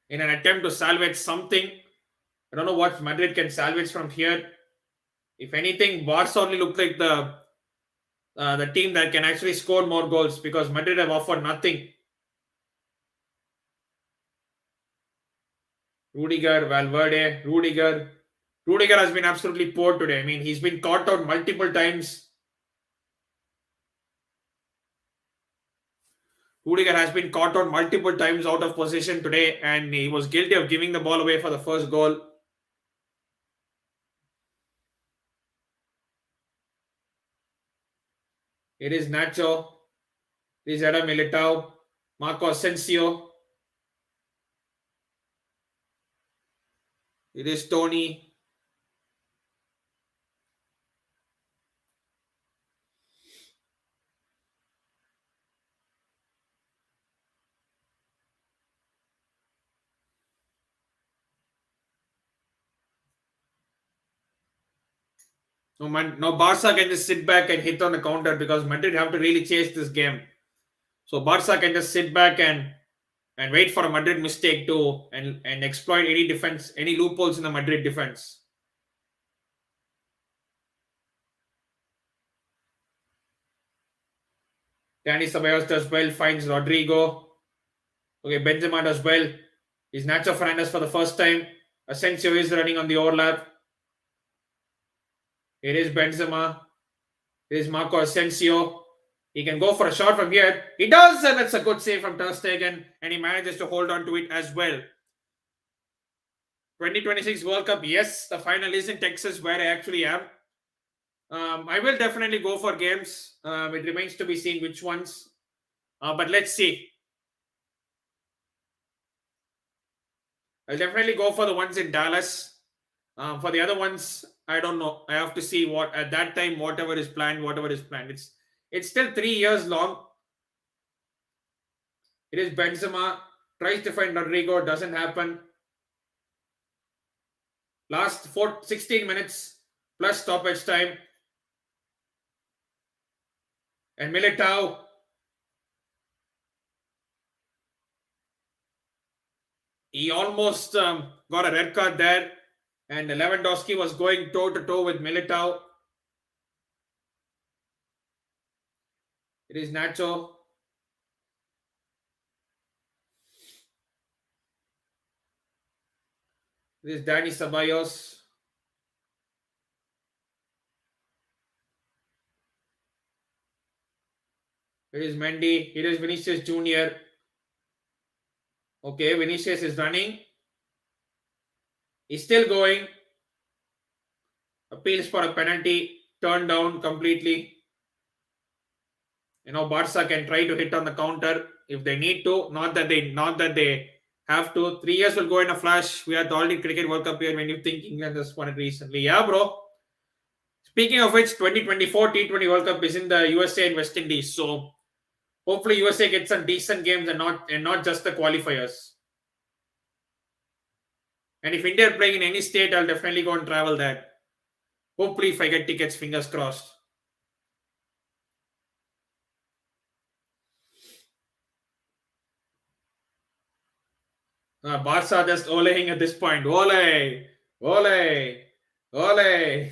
In an attempt to salvage something. I don't know what Madrid can salvage from here. If anything, Barca only look like the team that can actually score more goals because Madrid have offered nothing. Rudiger, Valverde, Rudiger. Rudiger has been absolutely poor today. I mean, he's been caught out multiple times. Rudiger has been caught out multiple times out of position today, and he was guilty of giving the ball away for the first goal. It is Nacho. It is Eder Militao. Marco Asensio. It is Tony. No, Barca can just sit back and hit on the counter because Madrid have to really chase this game. So Barca can just sit back and wait for a Madrid mistake to and exploit any defense, any loopholes in the Madrid defense. Dani Ceballos does well, finds Rodrigo. Okay, Benzema does well. Is Nacho Fernandez for the first time. Asensio is running on the overlap. It is Benzema. It is Marco Asensio. He can go for a shot from here. He does, and that's a good save from Ter Stegen, and he manages to hold on to it as well. 2026 World Cup, yes, the final is in Texas where I actually am. I will definitely go for games. It remains to be seen which ones. But let's see. I'll definitely go for the ones in Dallas. For the other ones, I don't know. I have to see what at that time, whatever is planned. It's still 3 years long. It is Benzema. Tries to find Rodrigo. Doesn't happen. Last 16 minutes plus stoppage time. And Militao. He almost got a red card there. And Lewandowski was going toe-to-toe with Militao. It is Nacho. It is Dani Ceballos. It is Mendy. It is Vinicius Jr. Okay, Vinicius is running. He's still going. Appeals for a penalty. Turned down completely. Barca can try to hit on the counter if they need to. Not that they have to. 3 years will go in a flash. We had the All Cricket World Cup here when you think England just won it recently. Yeah, bro. Speaking of which, 2024 T20 World Cup is in the USA and West Indies. So hopefully USA gets some decent games and not just the qualifiers. And if India are playing in any state, I'll definitely go and travel there. Hopefully, if I get tickets, fingers crossed. Barca just olaying at this point. Ole! Ole! Ole!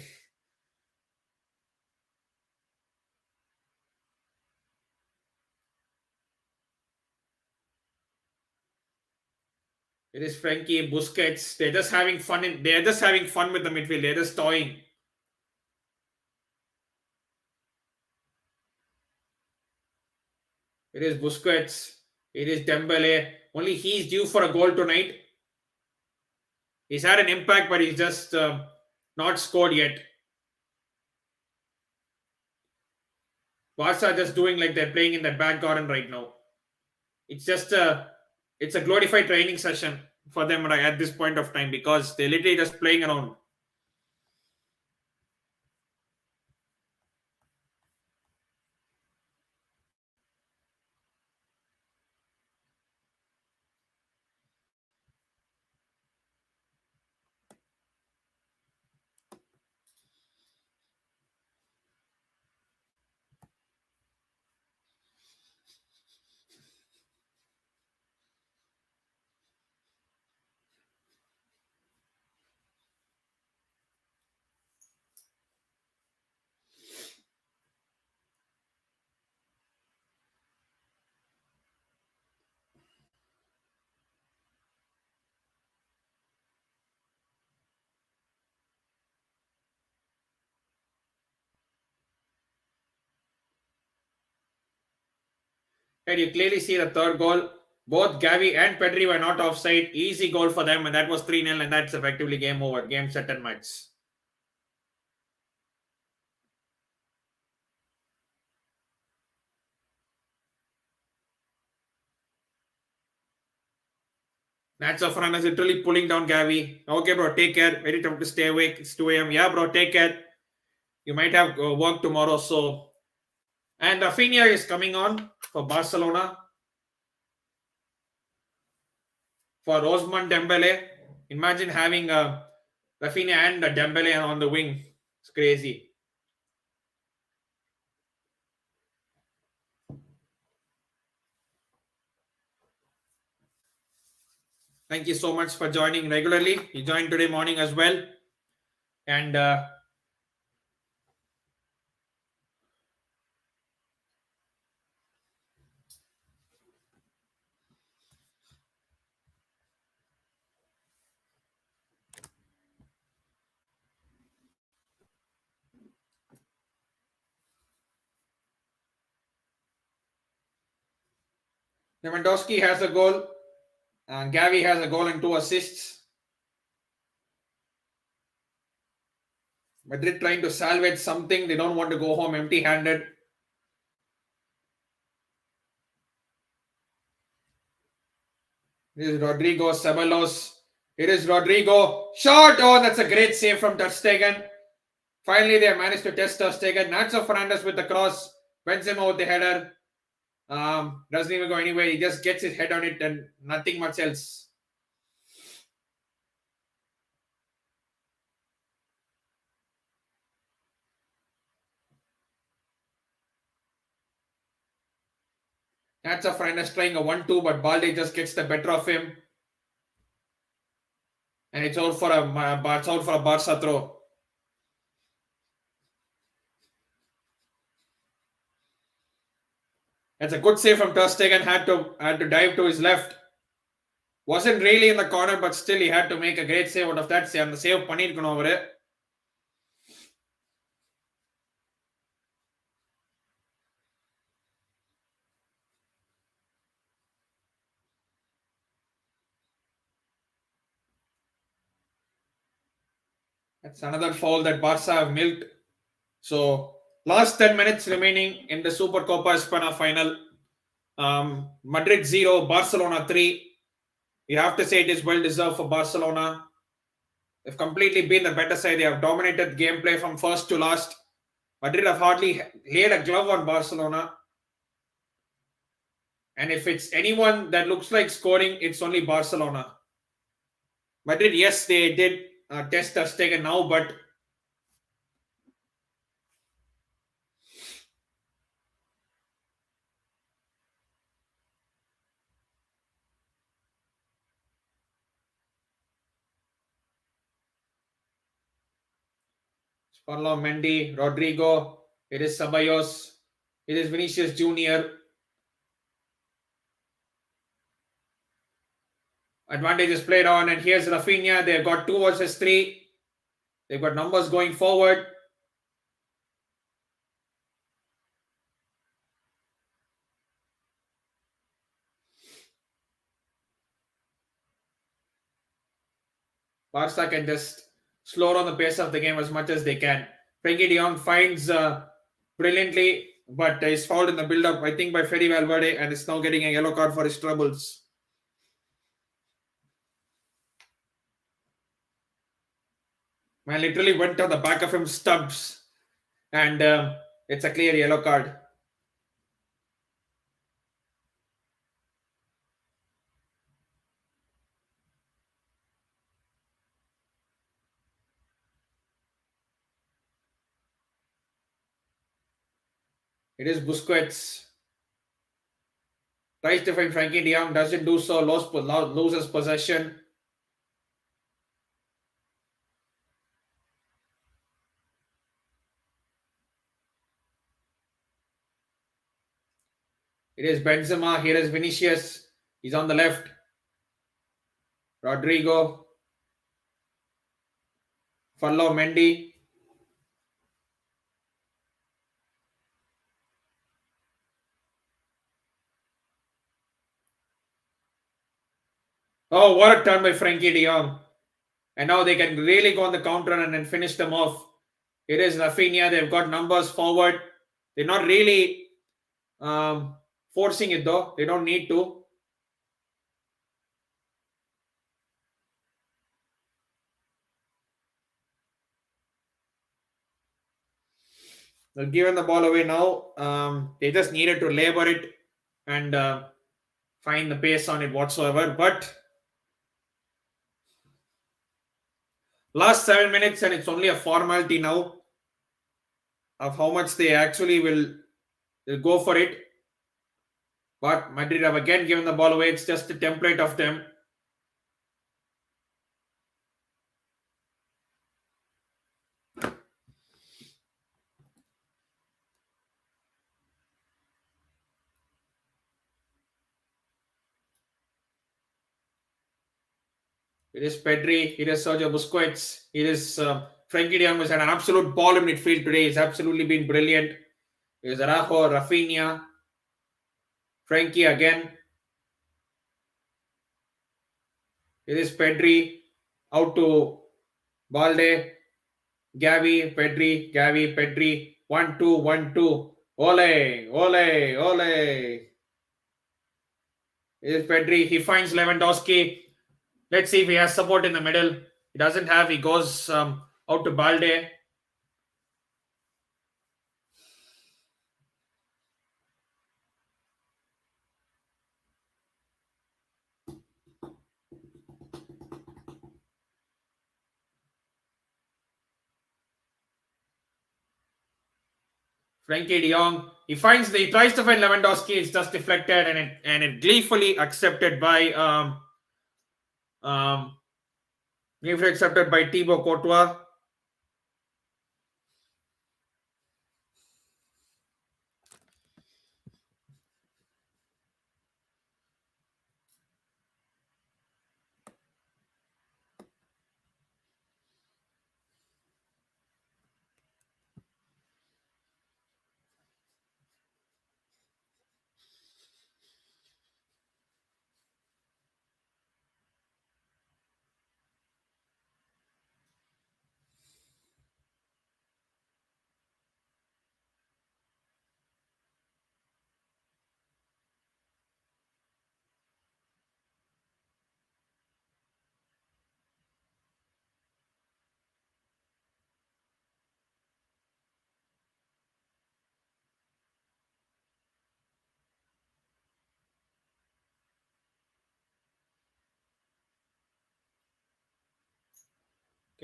It is Frankie, Busquets. They're just having fun with the midfield. They're just toying. It is Busquets. It is Dembele. Only he's due for a goal tonight. He's had an impact, but he's just not scored yet. Barca just doing like they're playing in that back garden right now. It's just it's a glorified training session for them right at this point of time because they're literally just playing around. And you clearly see the third goal. Both Gavi and Pedri were not offside. Easy goal for them, and that was 3-0, and that's effectively game over. Game set and match. Nacho Fernandez literally pulling down Gavi. Okay, bro, take care. Very tough to stay awake. It's 2 a.m. Yeah, bro, take care. You might have work tomorrow, so. And Rafinha is coming on for Barcelona. For Osman Dembele. Imagine having Rafinha and Dembele on the wing. It's crazy. Thank you so much for joining regularly. You joined today morning as well. And Lewandowski has a goal. Gavi has a goal and 2 assists. Madrid trying to salvage something. They don't want to go home empty-handed. This is Rodrigo Ceballos. It is Rodrigo. Shot! Oh, that's a great save from Ter Stegen. Finally, they managed to test Ter Stegen. Nacho Fernandez with the cross. Benzema with the header. Doesn't even go anywhere. He just gets his head on it and nothing much else. Nacho Fernandez trying a 1-2, but Balde just gets the better of him. And it's out for a Barca throw. That's a good save from Ter Stegen. Had to dive to his left. Wasn't really in the corner, but still he had to make a great save out of that save. And the save பண்ணிருக்கணும் அவரு. That's another foul that Barca have milked. So last 10 minutes remaining in the Supercopa De Espana Final. Madrid 0, Barcelona 3. You have to say it is well deserved for Barcelona. They've completely been the better side. They have dominated gameplay from first to last. Madrid have hardly laid a glove on Barcelona. And if it's anyone that looks like scoring, it's only Barcelona. Madrid, yes, they did test Ter Stegen now, but Sparlo, Mendy, Rodrigo, it is Ceballos, it is Vinicius Jr. Advantage is played on, and here's Rafinha. They've got 2 versus 3. They've got numbers going forward. Barca can just slow down the pace of the game as much as they can. Frenkie de Jong finds brilliantly but is fouled in the build-up, I think, by Fede Valverde, and is now getting a yellow card for his troubles. Man literally went on the back of him stubs, and it's a clear yellow card. It is Busquets. Tries to find Frankie de Jong, doesn't do so, loses possession. It is Benzema, here is Vinicius. He's on the left. Rodrigo. Follow Mendy. Oh, what a turn by Frankie de Jong. And now they can really go on the counter and then finish them off. It is Rafinha. They've got numbers forward. They're not really forcing it though. They don't need to. They're giving the ball away now. They just needed to labor it and find the pace on it whatsoever. But last 7 minutes, and it's only a formality now of how much they actually will go for it. But Madrid have again given the ball away. It's just the template of them. It is Pedri. It is Sergio Busquets. It is Frankie de Jong, who's had an absolute ball in midfield today. He's absolutely been brilliant. It is Araujo, Rafinha, Frankie again. It is Pedri out to Balde, Gavi, Pedri, Gavi, Pedri. 1-2, 1-2. Ole, ole, ole. It is Pedri. He finds Lewandowski. Let's see if he has support in the middle. He doesn't have. He goes out to Balde. Frankie de Jong. He tries to find Lewandowski. It's just deflected and it gleefully accepted by Thibaut Courtois.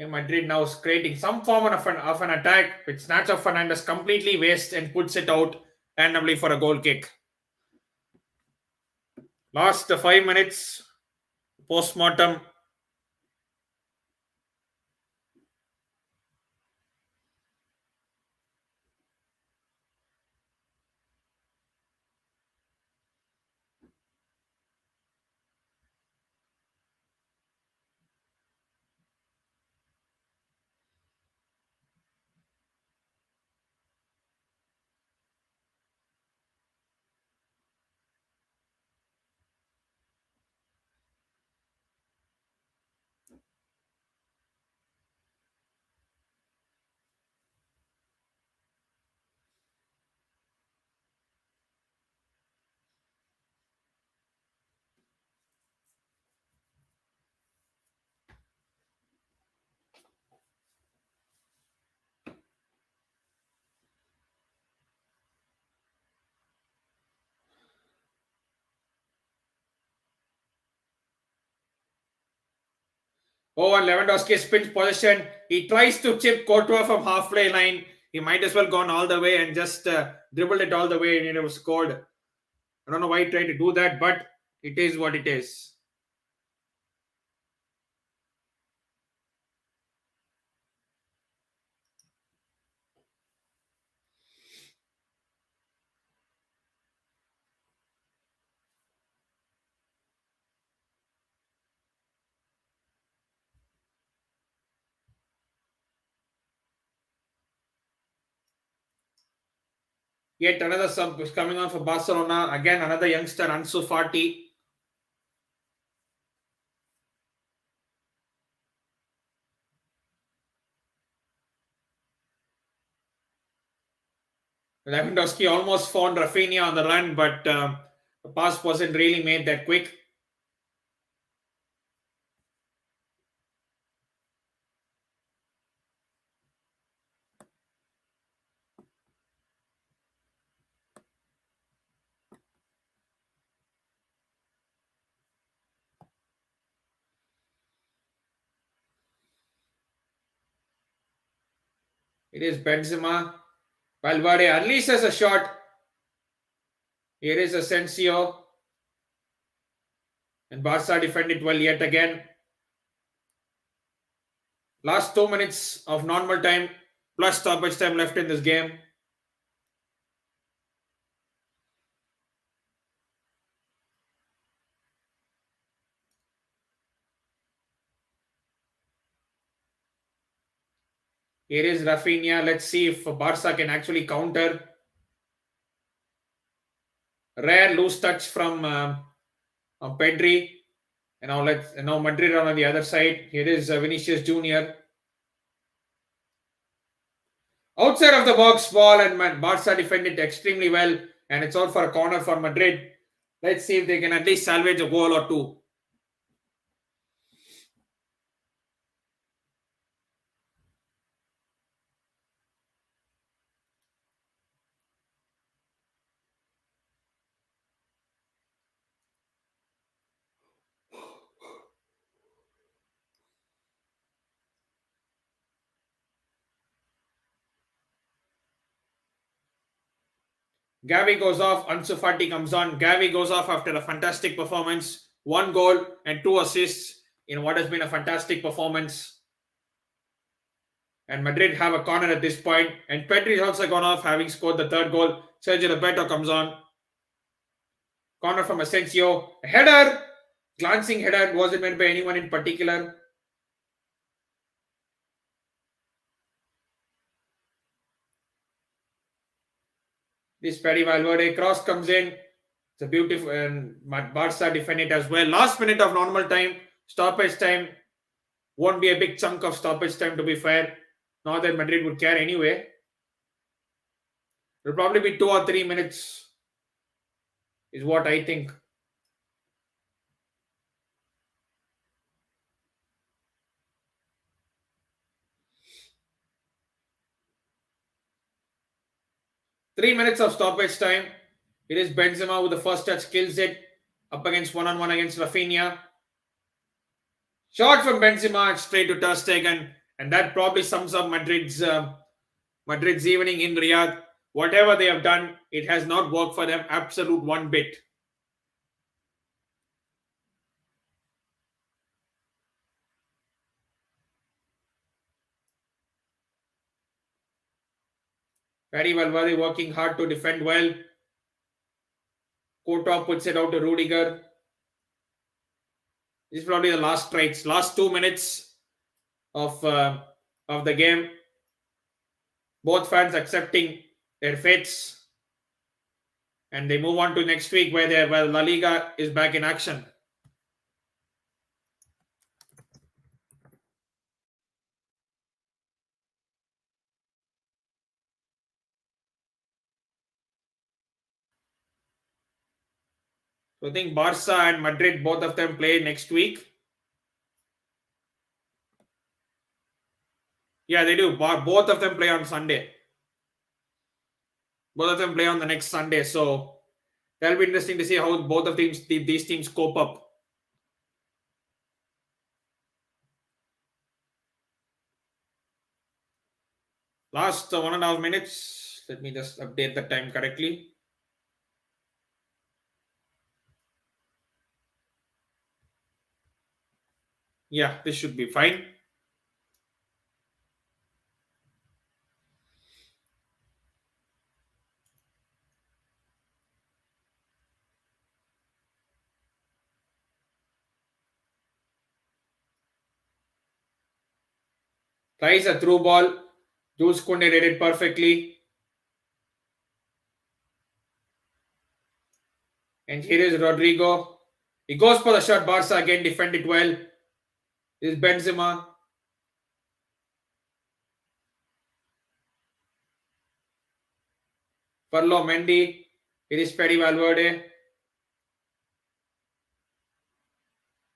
Okay, Madrid now is creating some form of an attack, which Nacho Fernandez completely wastes and puts it out randomly for a goal kick. Last 5 minutes, post-mortem. Oh, and Lewandowski spins possession. He tries to chip Courtois from halfway line. He might as well gone all the way and just dribbled it all the way and it was scored. I don't know why he tried to do that, but it is what it is. Yet another sub is coming on for Barcelona. Again, another youngster, Ansu Fati. Lewandowski almost found Rafinha on the run, but the pass wasn't really made that quick. It is Benzema. Valverde unleashes a shot. Here is Asensio. And Barca defended well yet again. Last 2 minutes of normal time plus stoppage time left in this game. Here is Rafinha. Let's see if Barca can actually counter. Rare loose touch from Pedri. And now Madrid on the other side. Here is Vinicius Junior. Outside of the box ball, and Barca defended extremely well, and it's all for a corner for Madrid. Let's see if they can at least salvage a goal or two. Gavi goes off, Ansu Fati comes on. Gavi goes off after a fantastic performance. 1 goal and 2 assists in what has been a fantastic performance. And Madrid have a corner at this point. And Pedri has also gone off, having scored the 3rd goal. Sergio Roberto comes on. Corner from Asensio. A header! Glancing header. Wasn't meant by anyone in particular. This Pedri Valverde cross comes in. It's a beautiful, and Barca defend it as well. Last minute of normal time, stoppage time. Won't be a big chunk of stoppage time, to be fair. Not that Madrid would care anyway. It'll probably be 2 or 3 minutes, is what I think. Three minutes of stoppage time. It is Benzema with the first touch, kills it. Up against one-on-one against Rafinha. Shot from Benzema straight to Ter Stegen, and that probably sums up Madrid's evening in Riyadh. Whatever they have done, it has not worked for them absolute one bit. Very Valverde working hard to defend well. Courtois puts it out to Rudiger. This is probably the last strikes, last 2 minutes of the game. Both fans accepting their fates, and they move on to next week where La Liga is back in action. So I think Barca and Madrid, both of them play next week. Yeah, they do. Both of them play on Sunday. Both of them play on the next Sunday. So that'll be interesting to see how both of these teams cope up. Last 1.5 minutes. Let me just update the time correctly. Yeah, this should be fine. Tries a through ball. Jules Kounde read it perfectly. And here is Rodrigo. He goes for the shot. Barca again defend it well. This is Benzema. Ferlo Mendy. It is Fede Valverde.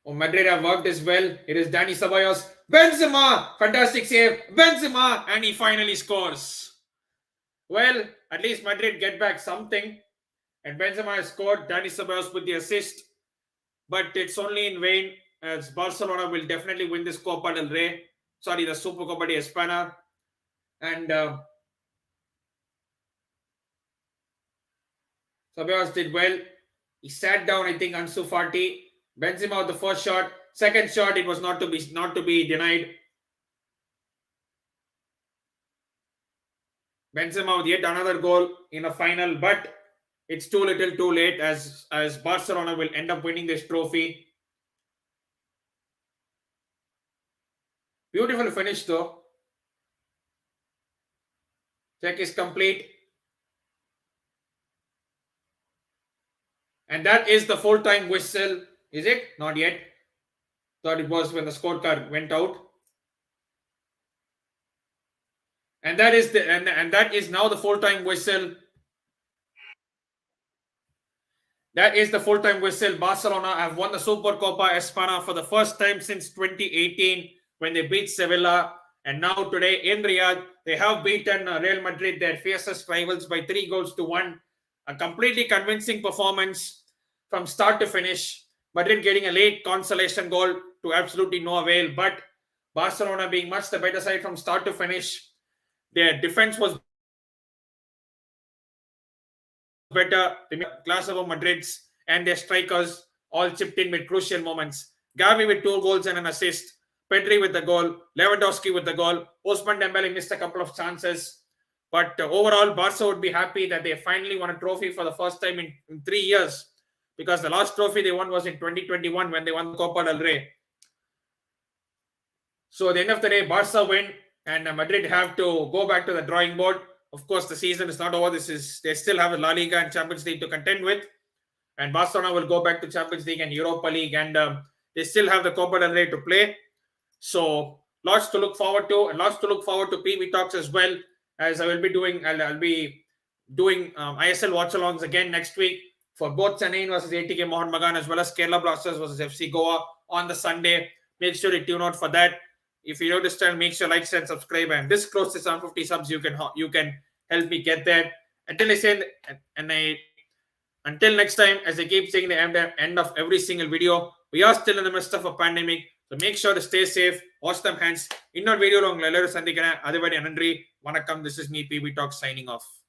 Oh, Madrid have worked as well. It is Dani Ceballos. Benzema! Fantastic save. Benzema! And he finally scores. Well, at least Madrid get back something. And Benzema has scored. Dani Ceballos with the assist. But it's only in vain, as Barcelona will definitely win this Copa del Rey. Sorry, the Supercopa De Espana. And Ceballos did well. He sat down, I think, Ansu Fati. Benzema with the first shot. Second shot, it was not to be denied. Benzema with yet another goal in a final, but it's too little too late, as Barcelona will end up winning this trophy. Beautiful finish though. Check is complete. And that is the full-time whistle. Is it? Not yet. Thought it was when the scorecard went out. And that is that is now the full-time whistle. That is the full-time whistle. Barcelona have won the Supercopa Espana for the first time since 2018 when they beat Sevilla. And now today in Riyadh, they have beaten Real Madrid, their fiercest rivals, by 3-1. A completely convincing performance from start to finish. Madrid getting a late consolation goal to absolutely no avail. But Barcelona being much the better side from start to finish. Their defense was better. The El-Clasico Madrid's and their strikers all chipped in with crucial moments. Gavi with 2 goals and an assist. Pedri with the goal. Lewandowski with the goal. Ousmane Dembele missed a couple of chances. But overall, Barca would be happy that they finally won a trophy for the first time in 3 years. Because the last trophy they won was in 2021 when they won the Copa del Rey. So at the end of the day, Barca win and Madrid have to go back to the drawing board. Of course, the season is not over. They still have a La Liga and Champions League to contend with. And Barcelona will go back to Champions League and Europa League. And they still have the Copa del Rey to play. So lots to look forward to. And lots to look forward to PB Talks as well. As I'll be doing ISL watch-alongs again next week for both Chennai versus ATK Mohun Bagan as well as Kerala Blasters versus FC Goa on the Sunday. Make sure you tune out for that. If you know this channel, make sure like, share, and subscribe. And this close to 750 subs, you can help me get there. Until next time, as I keep saying the end of every single video, we are still in the midst of a pandemic. So make sure to stay safe, wash them hands. Innor video long, Sandikana, Adivadi Anandri, Vanakkam. This is me, PB Talk, signing off.